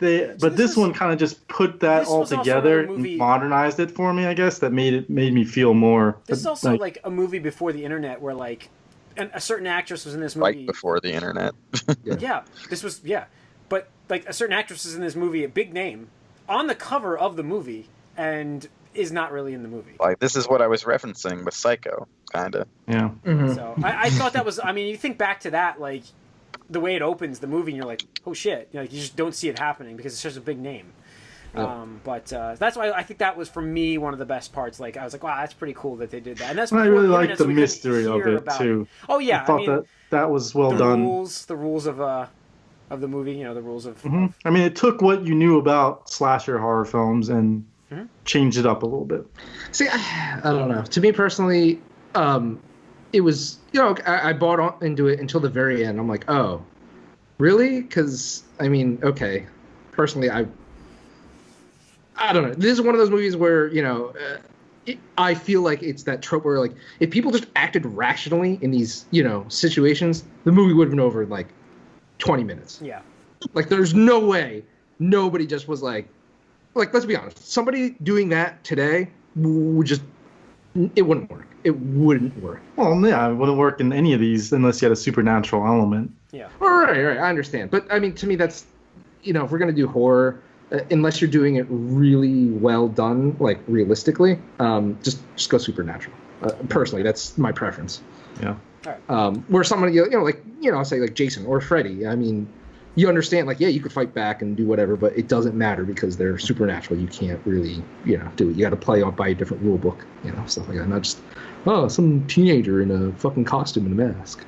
but this one kind of just put that all together and modernized it for me, I guess. That made me feel more. This is also like a movie before the internet, where like a certain actress was in this movie. Right before the internet. But like a certain actress is in this movie, a big name, on the cover of the movie, and is not really in the movie. Like, this is what I was referencing with Psycho, kind of. Yeah. So I thought that was. I mean, you think back to that, like, the way it opens the movie, and you're like, oh shit, you just don't see it happening because it's such a big name. But that's why I think that was, for me, one of the best parts. Like, I was like, wow, that's pretty cool that they did that. And that's I really liked the mystery of it too. Oh yeah, I thought that was well done. The rules of the movie, you know, the rules of. I mean, it took what you knew about slasher horror films and changed it up a little bit. See, I don't know. To me personally, it was, you know, I bought into it until the very end. I'm like, oh, really? Because I mean, okay, personally, I don't know. This is one of those movies where, you know, I feel like it's that trope where, like, if people just acted rationally in these, you know, situations, the movie would have been over in, like, 20 minutes. Yeah. Like, there's no way nobody just was like, let's be honest. Somebody doing that today would just, it wouldn't work. It wouldn't work. Well, yeah, it wouldn't work in any of these unless you had a supernatural element. Yeah. All right, I understand. But, I mean, to me, that's, you know, if we're going to do horror, unless you're doing it really well done, like realistically, just go supernatural. Personally, that's my preference. Yeah. All right. Where somebody, you know, like, you know, say like Jason or Freddy. I mean, you understand, like, yeah, you could fight back and do whatever, but it doesn't matter because they're supernatural. You can't really, you know, do it. You got to play by a different rule book, you know, stuff like that. Not just, oh, some teenager in a fucking costume and a mask.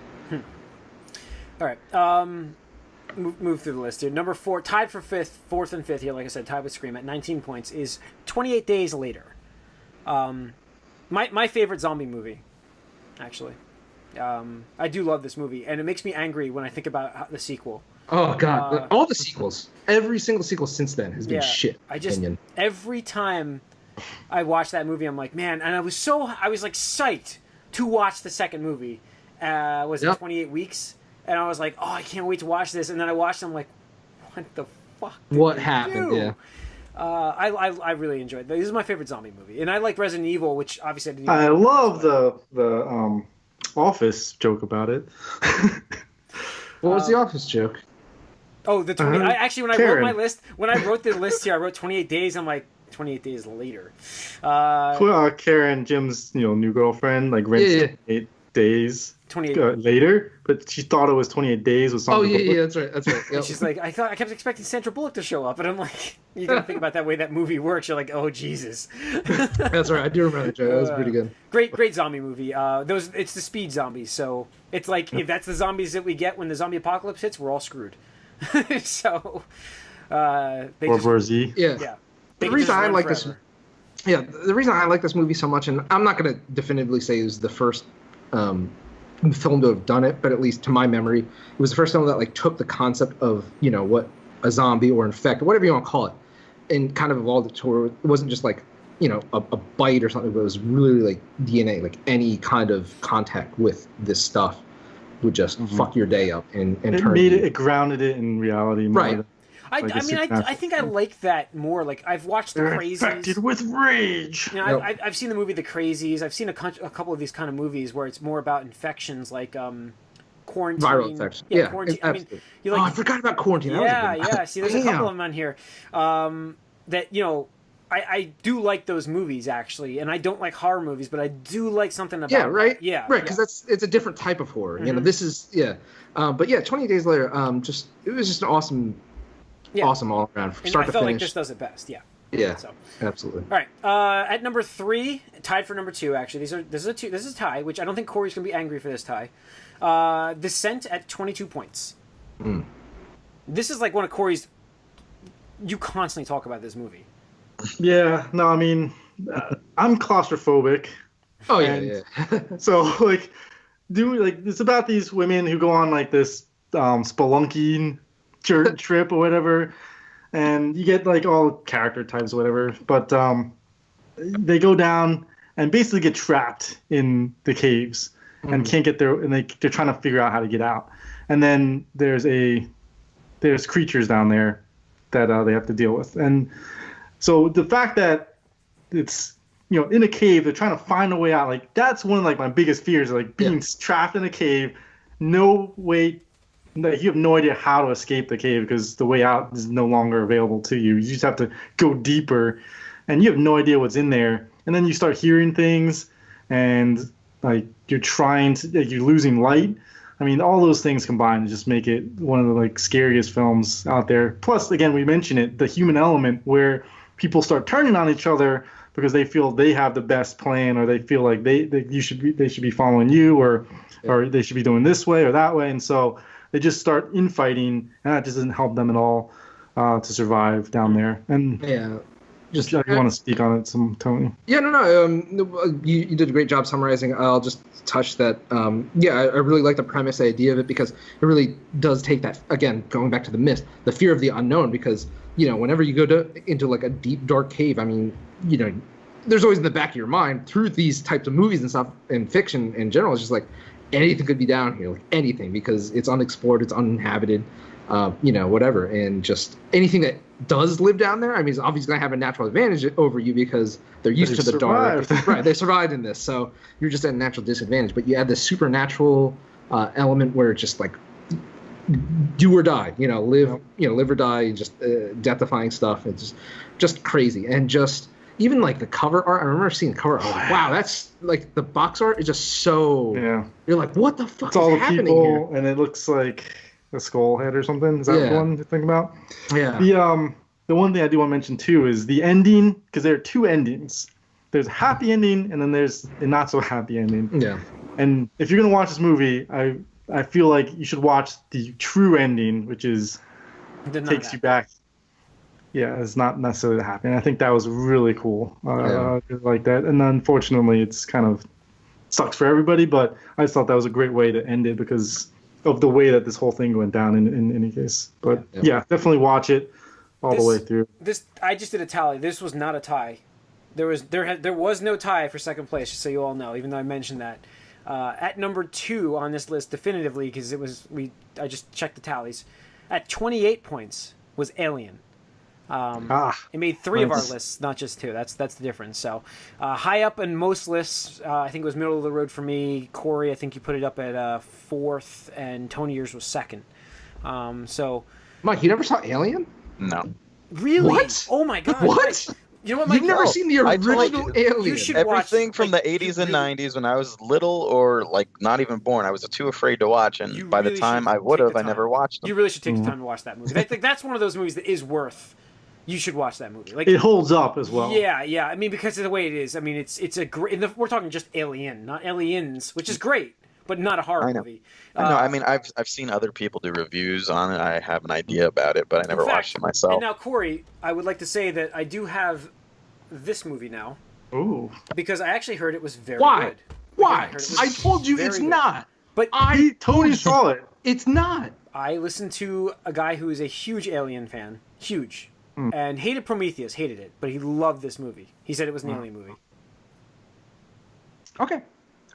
All right. Move through the list here. Number 4, tied for fourth and fifth here, like I said, tied with Scream at 19 points, is 28 Days Later. My favorite zombie movie, actually. I do love this movie, and it makes me angry when I think about the sequel. Oh, God. All the sequels. Every single sequel since then has been shit. Every time I watch that movie, I'm like, man, and I was like psyched to watch the second movie. Was it 28 Weeks? And I was like, oh, I can't wait to watch this. And then I watched it, I'm like, what the fuck? What happened? Yeah. I really enjoyed it. This is my favorite zombie movie. And I like Resident Evil, which obviously I didn't I love the Office joke about it. What was the Office joke? Oh, the 20. I actually, when Karen. I wrote the list here, I wrote 28 days. I'm like, 28 days later. Karen, Jim's new girlfriend, like rents 8 days 28 later, but she thought it was 28 days with something. Oh yeah, that's right. Yep. She's like, I kept expecting Sandra Bullock to show up, and I'm like, you gotta think about that way that movie works. You're like, oh Jesus. That's right. I do remember that joke. That was pretty good. Great zombie movie. It's the speed zombies, so it's like if that's the zombies that we get when the zombie apocalypse hits, we're all screwed. So, Z. Yeah. The reason I like this. Yeah, the reason I like this movie so much, and I'm not going to definitively say it was the first film to have done it, but at least to my memory, it was the first film that like took the concept of what a zombie or infect, or whatever you want to call it, and kind of evolved it to where it wasn't just like a bite or something, but it was really like DNA, like any kind of contact with this stuff would just fuck your day up and turn it grounded it in reality more. Right. I think I like that more. Like I've watched The Crazies. Infected with rage. I've seen the movie The Crazies. I've seen a couple of these kind of movies where it's more about infections, like quarantine. Viral infection. Yeah, quarantine. Absolutely. I forgot about quarantine. Yeah. See, there's a couple of them on here that I do like those movies actually, and I don't like horror movies, but I do like something about right. That. Yeah, right, because it's a different type of horror. Mm-hmm. This is but 28 Days Later, it was just an awesome all around from start to finish. I felt like this does it best. Yeah. Yeah. So. Absolutely. All right. At number 3, tied for number 2. Actually, this is a tie, which I don't think Corey's gonna be angry for this tie. Descent at 22 points. This is like one of Corey's. You constantly talk about this movie. Yeah. No, I mean, I'm claustrophobic. Oh yeah. So it's about these women who go on like this spelunking trip or whatever, and you get like all character types or whatever, but they go down and basically get trapped in the caves and can't get there, and they're trying to figure out how to get out. And then there's creatures down there that they have to deal with. And so the fact that it's in a cave, they're trying to find a way out, like that's one of like my biggest fears, like being trapped in a cave, no way. You have no idea how to escape the cave because the way out is no longer available to you. You just have to go deeper, and you have no idea what's in there. And then you start hearing things, and like you're losing light. I mean, all those things combined just make it one of the like scariest films out there. Plus, again, we mentioned it, the human element where people start turning on each other because they feel they have the best plan, or they feel like they should be following you, or they should be doing this way or that way, and so they just start infighting, and that just doesn't help them at all to survive down there. And just you want to speak on it, Tony? Yeah, no. You did a great job summarizing. I'll just touch that. I really like the premise, the idea of it, because it really does take that, again, going back to the myth, the fear of the unknown, because, whenever you go into like a deep, dark cave, I mean, there's always in the back of your mind through these types of movies and stuff, and fiction in general, it's just like anything could be down here, like anything, because it's unexplored, it's uninhabited, whatever. And just anything that does live down there, I mean, it's obviously going to have a natural advantage over you because they're used to the dark. Right, they survived in this, so you're just at a natural disadvantage. But you add this supernatural element where it's just like do or die, live or die, just death-defying stuff. It's just crazy. And just even like the cover art, I remember seeing the cover art, I was like, wow, that's like the box art is just so, you're like, what the fuck is happening here? And it looks like a skull head or something. Is that the one to think about? Yeah. The one thing I do want to mention too is the ending, because there are two endings. There's a happy ending, and then there's a not so happy ending. Yeah. And if you're gonna watch this movie, I feel like you should watch the true ending, which is takes you back. Yeah, it's not necessarily happy. And I think that was really cool. Like that. And unfortunately, it's kind of sucks for everybody. But I just thought that was a great way to end it because of the way that this whole thing went down in any case. But yeah, definitely watch it the way through. I just did a tally. This was not a tie. There was no tie for second place, just so you all know, even though I mentioned that. At number 2 on this list, definitively, because I just checked the tallies. At 28 points was Alien. It made 3 of our lists, not just 2. That's the difference. So high up in most lists, I think it was middle of the road for me. Corey, I think you put it up at 4th, and Tony, yours was 2nd. So, Mike, you never saw Alien? No. Really? What? Oh my god! What? Mike, you know what, Mike? You've never seen the original Alien? You should everything watch, from the 80s and 90s when I was little or like not even born. I was too afraid to watch, and by the time I would have, I never watched them. You really should take the time to watch that movie. I think that's one of those movies that is worth. You should watch that movie. Like, it holds up as well. Yeah. I mean, because of the way it is. I mean, it's a great. We're talking just Alien, not Aliens, which is great, but not a horror movie. I know. I mean, I've seen other people do reviews on it. I have an idea about it, but I never watched it myself. And now, Corey, I would like to say that I do have this movie now. Ooh. Because I actually heard it was very good. Why? I told you it's not. But Tony saw it. It's not. I listened to a guy who is a huge Alien fan. Huge. And hated Prometheus, hated it, but he loved this movie. He said it was an Alien movie. Okay.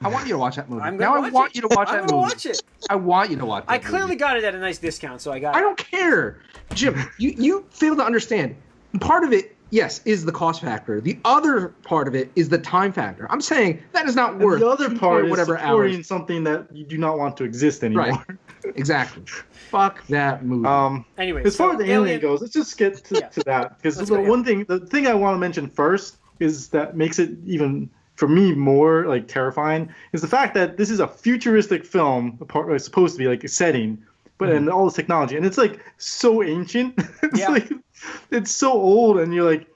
I want you to watch that movie. I want you to watch that movie. Watch it. I want you to watch it. I clearly got it at a nice discount, so I got it. I don't care. Jim, you fail to understand. Part of it, yes, is the cost factor. The other part of it is the time factor. I'm saying that is not worth the other part is whatever supporting hours. Something that you do not want to exist anymore. Right. Exactly. Fuck that movie. Anyway, as far as the Alien goes, let's just get to that, because the thing I want to mention first is that makes it even for me more like terrifying is the fact that this is a futuristic film, it's supposed to be like a setting, but and all this technology, and it's like so ancient. It's so old, and you're like,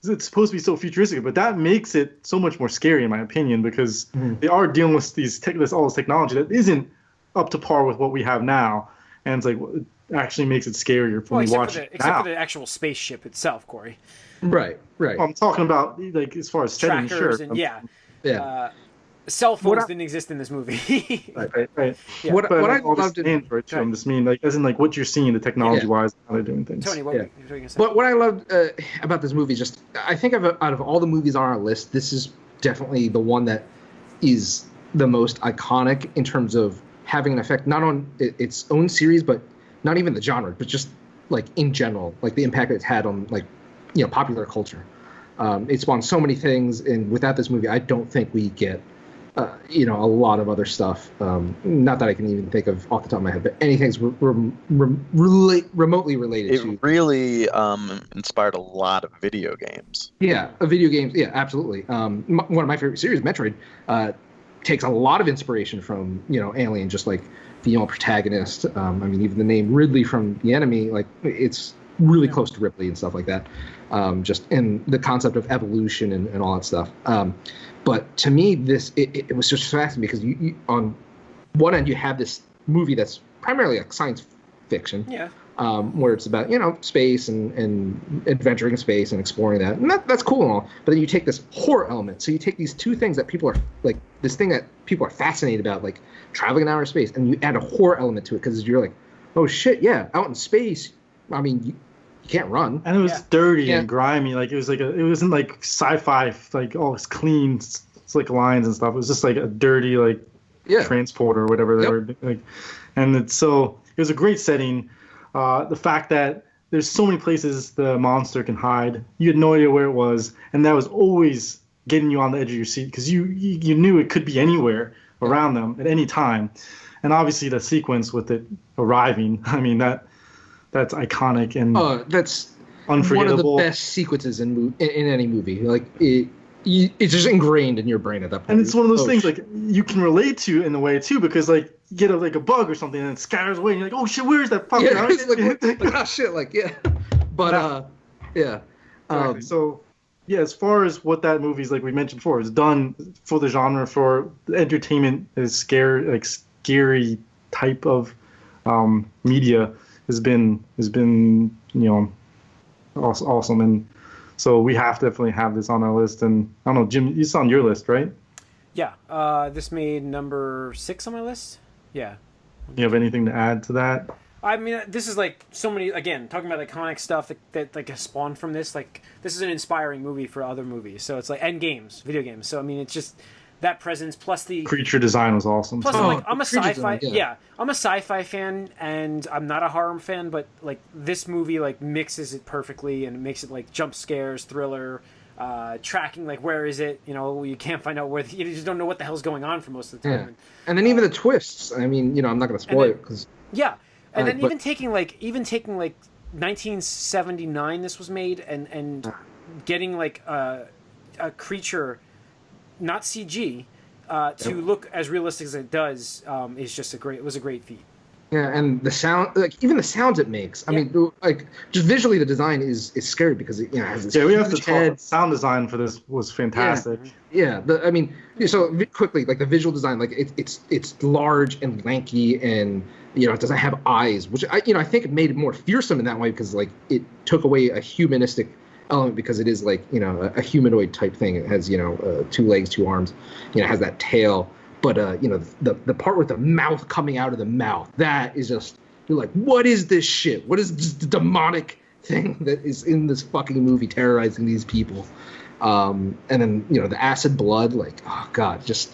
it's supposed to be so futuristic, but that makes it so much more scary in my opinion, because they are dealing with all this technology that isn't up to par with what we have now, and it's like it actually makes it scarier when you watch it except for the actual spaceship itself, Corey. Right. Well, I'm talking about like as far as setting, trackers and cell phones didn't exist in this movie. right. Yeah. What I loved for it too. I'm just mean like as in like what you're seeing the technology wise, how they're doing things. Tony, what were you going to say? But what I loved about this movie, just I think out of all the movies on our list, this is definitely the one that is the most iconic in terms of having an effect not on its own series, but not even the genre, but just like in general, like the impact it's had on like popular culture. It spawned so many things, and without this movie, I don't think we get a lot of other stuff. Not that I can even think of off the top of my head, but anything's remotely related to. It really inspired a lot of video games. Yeah, video games. Yeah, absolutely. One of my favorite series, Metroid. takes a lot of inspiration from Alien, just like female protagonist. I mean, even the name Ridley from The Enemy, like it's really close to Ripley and stuff like that. Just in the concept of evolution and all that stuff. But to me, it was just fascinating because you on one end you have this movie that's primarily like science fiction, where it's about space and adventuring in space and exploring that, and that's cool and all. But then you take this horror element, so you take these two things that people are like, this thing that people are fascinated about, like traveling in outer space, and you add a horror element to it because you're like, oh shit, yeah, out in space. I mean, you can't run, and it was dirty and grimy. Like it wasn't like sci-fi, like all this clean, slick lines and stuff. It was just like a dirty transporter or whatever they were like, and it was a great setting. The fact that there's so many places the monster can hide, you had no idea where it was, and that was always getting you on the edge of your seat because you knew it could be anywhere around them at any time. And obviously the sequence with it arriving, I mean that's iconic and that's unforgettable. One of the best sequences in any movie. Like it's just ingrained in your brain at that point. And it's one of those things like you can relate to in a way too, because like you get a bug or something and it scatters away and you're like, oh shit, where is that fucking? Yeah, it's like oh shit, like but exactly. So yeah, as far as what that movie's like we mentioned before, it's done for the genre, for the entertainment, is scary type of media has been awesome. And so we definitely have this on our list. And I don't know, Jim, it's on your list, right? Yeah. This made number 6 on my list. Yeah. You have anything to add to that? I mean, this is like so many, again, talking about iconic stuff that like has spawned from this. Like, this is an inspiring movie for other movies. So it's like, and games, video games. So, I mean, it's just that presence plus the creature design was awesome. Plus, I'm a sci-fi. I'm a sci-fi fan, and I'm not a horror fan. But like this movie, like mixes it perfectly, and it makes it like jump scares, thriller, tracking. Like where is it? You can't find out where. You just don't know what the hell's going on for most of the time. Yeah. And then even the twists. I mean, I'm not going to spoil it because. Yeah, and then even taking 1979, this was made, and getting like a creature. Not CG, to look as realistic as it does is just it was a great feat. Yeah, and the sound, like even the sounds it makes. I mean, like just visually, the design is scary because it has this. Yeah, we have to talk. Sound design for this was fantastic. Yeah, so quickly, like the visual design, like it's large and lanky, and it doesn't have eyes, which I think it made it more fearsome in that way because like it took away a humanistic element because it is like a humanoid type thing. It has 2 legs, 2 arms, it has that tail, but the part with the mouth coming out of the mouth, that is just, you're like, what is this shit? What is this demonic thing that is in this fucking movie terrorizing these people? And then the acid blood, like, oh god, just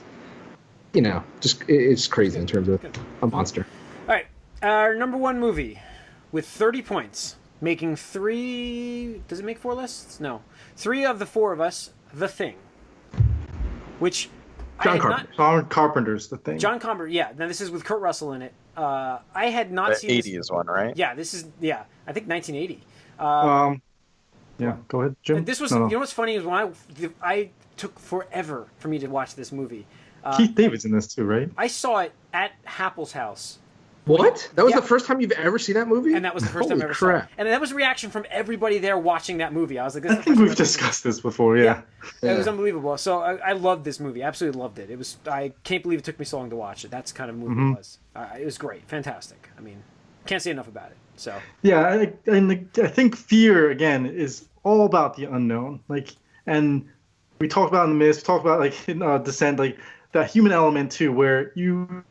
it's crazy in terms of a monster. All right, our number 1 movie with 30 points. Making 3... Does it make 4 lists? No. 3 of the 4 of us, The Thing. Which... John Carpenter's The Thing. John Carpenter, yeah. Now, this is with Kurt Russell in it. I had not seen the 80s one, right? Yeah, this is... Yeah, I think 1980. Yeah, go ahead, Jim. This was... No. You know what's funny is when I took forever for me to watch this movie. Keith David's in this too, right? I saw it at Happel's house. What? That was the first time you've ever seen that movie? And that was the first time I ever saw it. And that was a reaction from everybody there watching that movie. I was like, I think we've discussed this before, yeah. It was unbelievable. So I loved this movie. Absolutely loved it. I can't believe it took me so long to watch it. That's the kind of movie it was. It was great. Fantastic. I mean, can't say enough about it. So yeah, I think fear, again, is all about the unknown. And we talked about in The Mist, we talked about in Descent, that human element too, where you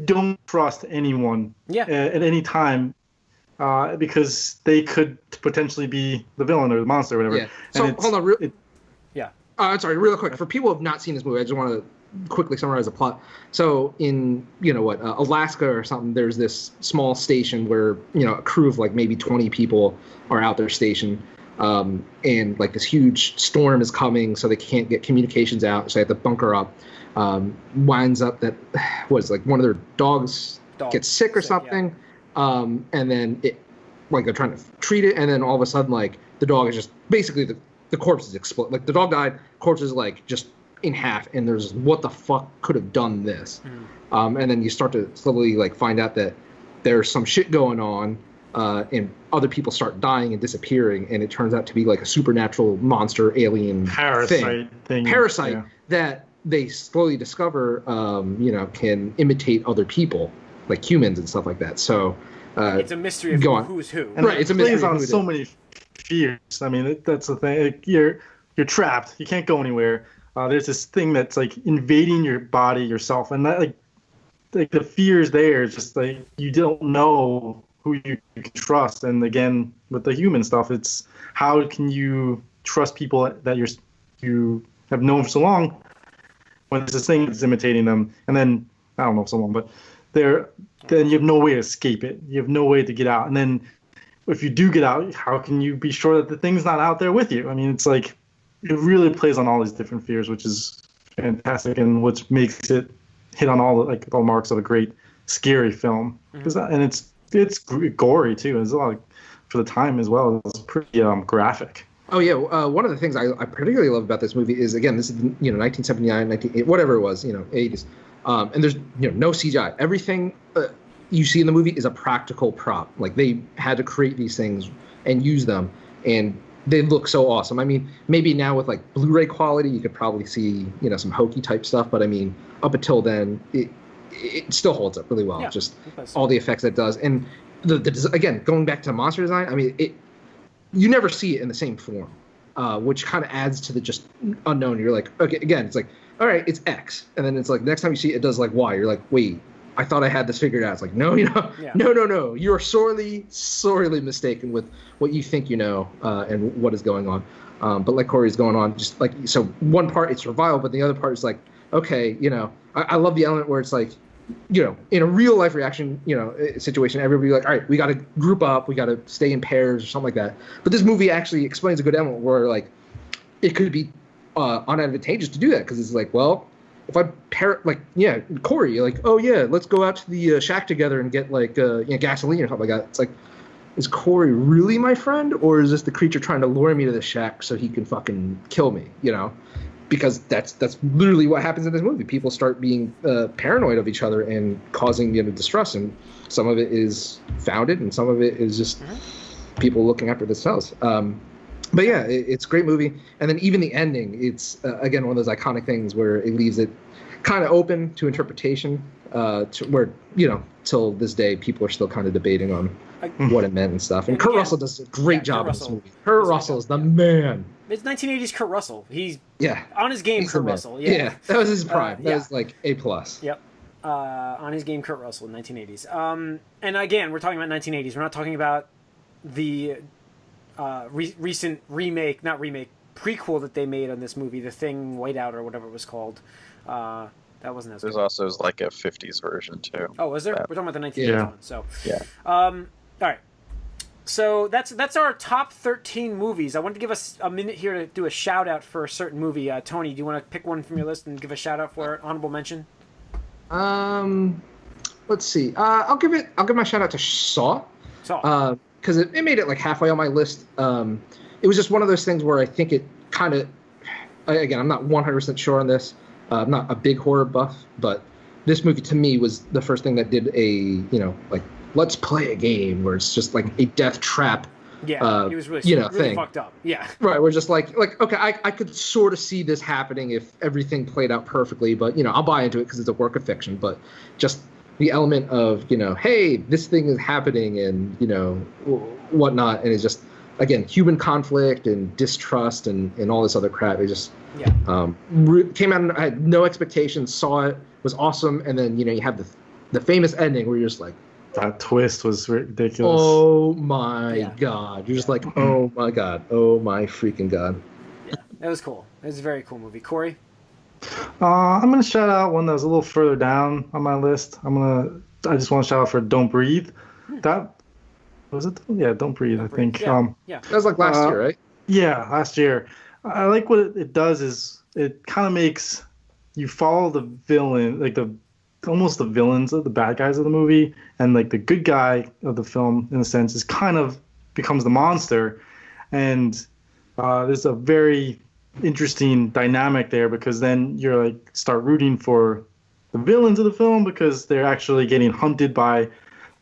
don't trust anyone at any time because they could potentially be the villain or the monster or whatever. Yeah. So hold on, I'm sorry, real quick. For people who have not seen this movie, I just want to quickly summarize the plot. So in Alaska or something, there's this small station where a crew of maybe 20 people are out there stationed, and this huge storm is coming, so they can't get communications out, so they have to bunker up. Winds up that one of their dogs gets sick or something, and then they're trying to treat it, and then all of a sudden the dog is just basically the corpses explode. The dog died, corpses just in half, and there's what the fuck could have done this, and then you start to slowly like find out that there's some shit going on, and other people start dying and disappearing, and it turns out to be like a supernatural monster alien parasite thing that they slowly discover, can imitate other people, like humans and stuff like that. So it's a mystery of who's who. And right, it's a mystery on so many fears. I mean, that's the thing. You're trapped. You can't go anywhere. There's this thing that's like invading your body, yourself, and that like the fears there is just like you don't know who you can trust. And again, with the human stuff, it's how can you trust people that you have known for so long when there's this thing that's imitating them, and then I don't know so long, but then you have no way to escape it. You have no way to get out. And then if you do get out, how can you be sure that the thing's not out there with you? I mean, it's like it really plays on all these different fears, which is fantastic, and which makes it hit on all the marks of a great scary film. And it's gory too. There's a lot for the time as well. It's pretty graphic. Oh yeah, one of the things I particularly love about this movie is, again, this is 1979, 1980, whatever it was, 80s, and there's no CGI. Everything you see in the movie is a practical prop. Like they had to create these things and use them, and they look so awesome. I mean, maybe now with like Blu-ray quality, you could probably see some hokey type stuff, but I mean, up until then, it still holds up really well. Yeah, just all the effects it does, and the again, going back to monster design, I mean, you never see it in the same form, which kind of adds to the just unknown. You're like, okay, again, it's like, all right, it's X, and then it's like next time you see it, it does like Y. You're like, wait, I thought I had this figured out. It's like, no, no, you're sorely mistaken with what you think and what is going on. But like Corey's going on, just like, so one part it's survival, but the other part is like, okay, I love the element where it's like, in a real life reaction, situation, everybody like, all right, we got to group up, we got to stay in pairs or something like that. But this movie actually explains a good element where like it could be unadvantageous to do that, because it's like, well, if I pair Corey, you're like, oh yeah, let's go out to the shack together and get like gasoline or something like that. It's like, is Corey really my friend, or is this the creature trying to lure me to the shack so he can fucking kill me? Because that's literally what happens in this movie. People start being paranoid of each other and causing distrust, and some of it is founded, and some of it is just people looking after themselves. But yeah, it's a great movie. And then even the ending, it's again one of those iconic things where it leaves it kind of open to interpretation, where till this day people are still kind of debating on what it meant and stuff. And Kurt Russell does a great job in this movie. Kurt Russell is the man. It's 1980s Kurt Russell. He's on his game. Kurt Russell. Yeah, that was his prime. That was like A+. Yep. On his game, Kurt Russell in 1980s. And again, we're talking about 1980s. We're not talking about the recent prequel that they made on this movie, The Thing, Whiteout, or whatever it was called. That wasn't as good. There's also like a 50s version too. Oh, was there? We're talking about the 1980s one. So yeah. All right. So that's our top 13 movies. I wanted to give us a minute here to do a shout out for a certain movie. Tony, do you want to pick one from your list and give a shout out for it? Honorable mention? Let's see. I'll give my shout out to Saw. Saw. Because it made it like halfway on my list. It was just one of those things where I think it kind of, again, I'm not 100% sure on this. I'm not a big horror buff, but this movie to me was the first thing that did a, like, let's play a game where it's just like a death trap. Yeah, it was really thing. Fucked up. Yeah. Right, we're just like okay, I could sort of see this happening if everything played out perfectly, but I'll buy into it because it's a work of fiction. But just the element of hey, this thing is happening and whatnot, and it's just again human conflict and distrust and all this other crap. It just came out. And I had no expectations. Saw it, was awesome, and then you have the famous ending where you're just like. That twist was ridiculous. Oh my god. You're just like, oh my god. Oh my freaking god. Yeah, that was cool. It was a very cool movie. Corey? I'm going to shout out one that was a little further down on my list. I just want to shout out for Don't Breathe. That was it? Yeah, Don't Breathe, I think. Yeah. That was like last year, right? Yeah, last year. I like what it does is it kind of makes you follow the villain, like almost the villains of the bad guys of the movie, and like the good guy of the film in a sense is kind of becomes the monster. And there's a very interesting dynamic there, because then you're like start rooting for the villains of the film because they're actually getting hunted by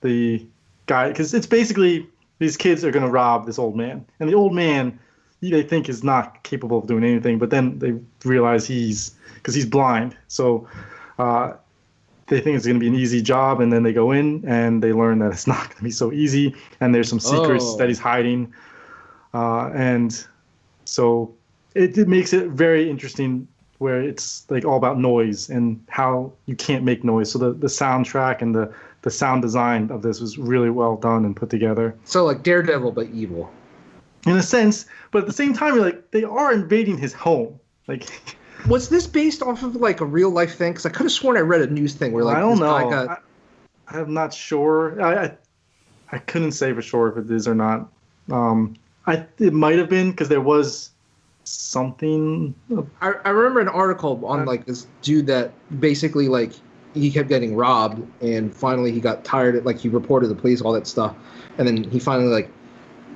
the guy, because it's basically these kids are going to rob this old man, and the old man they think is not capable of doing anything, but then they realize because he's blind, so they think it's going to be an easy job, and then they go in and they learn that it's not going to be so easy, and there's some secrets that he's hiding, and so it makes it very interesting, where it's like all about noise and how you can't make noise. So the soundtrack and the sound design of this was really well done and put together. So like Daredevil, but evil. In a sense, but at the same time, you're like, they are invading his home. Like, was this based off of like a real life thing? Because I could have sworn I read a news thing where like I don't this know. guy got... I'm not sure. I couldn't say for sure if it is or not. It might have been, because there was something. I remember an article on like this dude that basically like he kept getting robbed, and finally he got tired. Like he reported the police, all that stuff, and then he finally like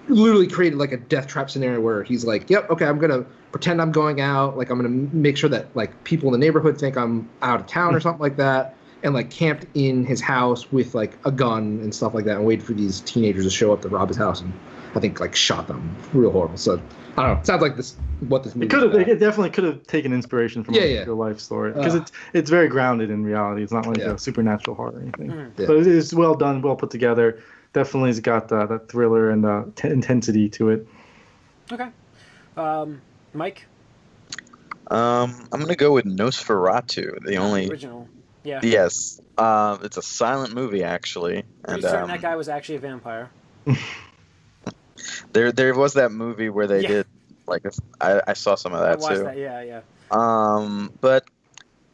literally created like a death trap scenario where he's like, "Yep, okay, I'm gonna pretend I'm going out. Like I'm gonna make sure that like people in the neighborhood think I'm out of town or something like that." And like camped in his house with like a gun and stuff like that, and waited for these teenagers to show up to rob his house, and I think like shot them real horrible. So I don't know. It sounds like this movie. It definitely could have taken inspiration from a real life story, because it's very grounded in reality. It's not like a supernatural horror or anything. So it's well done, well put together. Definitely has got that thriller and intensity to it. Okay, Mike. I'm gonna go with Nosferatu, the only original. Yeah. Yes. It's a silent movie, actually. And certain that guy was actually a vampire. There was that movie where they did like I saw some of that I watched too. That, yeah. But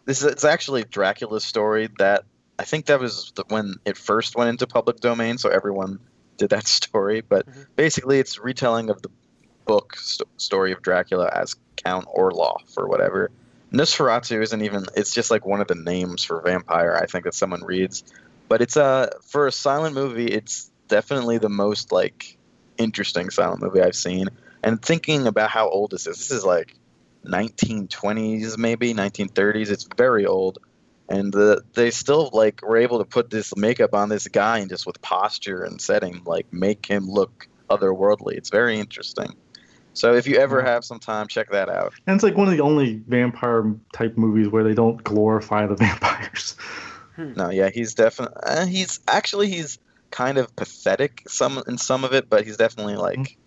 it's actually Dracula's story. That I think that was when it first went into public domain, so everyone did that story. But basically, it's retelling of the book story of Dracula as Count Orloff or whatever. Nosferatu isn't even, it's just like one of the names for vampire, I think, that someone reads. But it's for a silent movie, it's definitely the most like interesting silent movie I've seen. And thinking about how old this is like 1920s, maybe 1930s. It's very old. And they still like were able to put this makeup on this guy and just with posture and setting, like make him look otherworldly. It's very interesting. So if you ever have some time, check that out. And it's like one of the only vampire type movies where they don't glorify the vampires. No, yeah, he's definitely he's kind of pathetic in some of it, but he's definitely like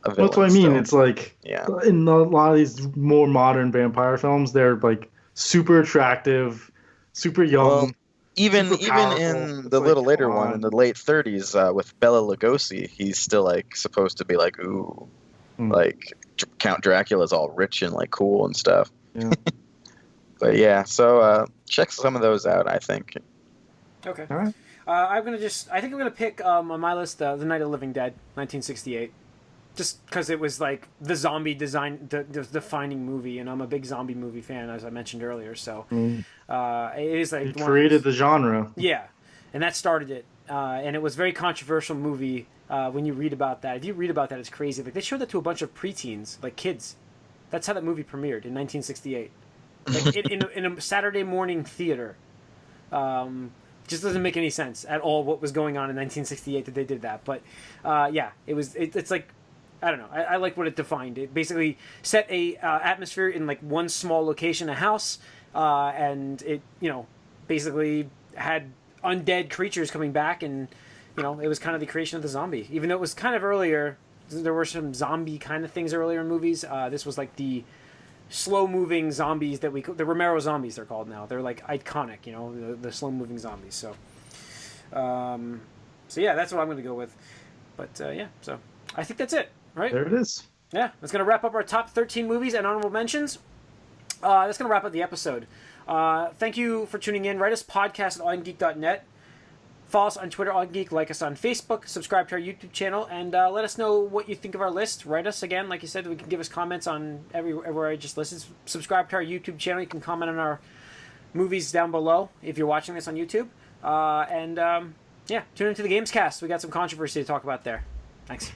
a villain. That's what I mean. Still. It's like in a lot of these more modern vampire films, they're like super attractive, super young. Well, even in the little later one in the late 30s with Bela Lugosi, he's still like supposed to be like ooh. Like Count Dracula's all rich and like cool and stuff. Yeah. But yeah, so check some of those out, I think. Okay. All right. I think I'm gonna pick on my list The Night of the Living Dead, 1968, just because it was like the zombie the defining movie, and I'm a big zombie movie fan, as I mentioned earlier. So it is like it created the genre. Yeah, and that started it, and it was a very controversial movie. When you read about that, if you read about that, it's crazy. Like they showed that to a bunch of preteens, like kids. That's how that movie premiered in 1968, like in a Saturday morning theater. Just doesn't make any sense at all what was going on in 1968 that they did that. But it's like I don't know. I like what it defined. It basically set a atmosphere in like one small location, a house, and it basically had undead creatures coming back and. It was kind of the creation of the zombie. Even though it was kind of earlier, there were some zombie kind of things earlier in movies. This was like the slow-moving zombies the Romero zombies they're called now. They're like iconic, the slow-moving zombies. So yeah, that's what I'm going to go with. But so I think that's it, right? There it is. Yeah, that's going to wrap up our top 13 movies and honorable mentions. That's going to wrap up the episode. Thank you for tuning in. Write us podcast at allgeek.net. Follow us on Twitter, AllGeek. Like us on Facebook. Subscribe to our YouTube channel. And let us know what you think of our list. Write us again. Like you said, we can give us comments on everywhere I just listed. Subscribe to our YouTube channel. You can comment on our movies down below if you're watching this on YouTube. Tune into the Gamescast. We got some controversy to talk about there. Thanks.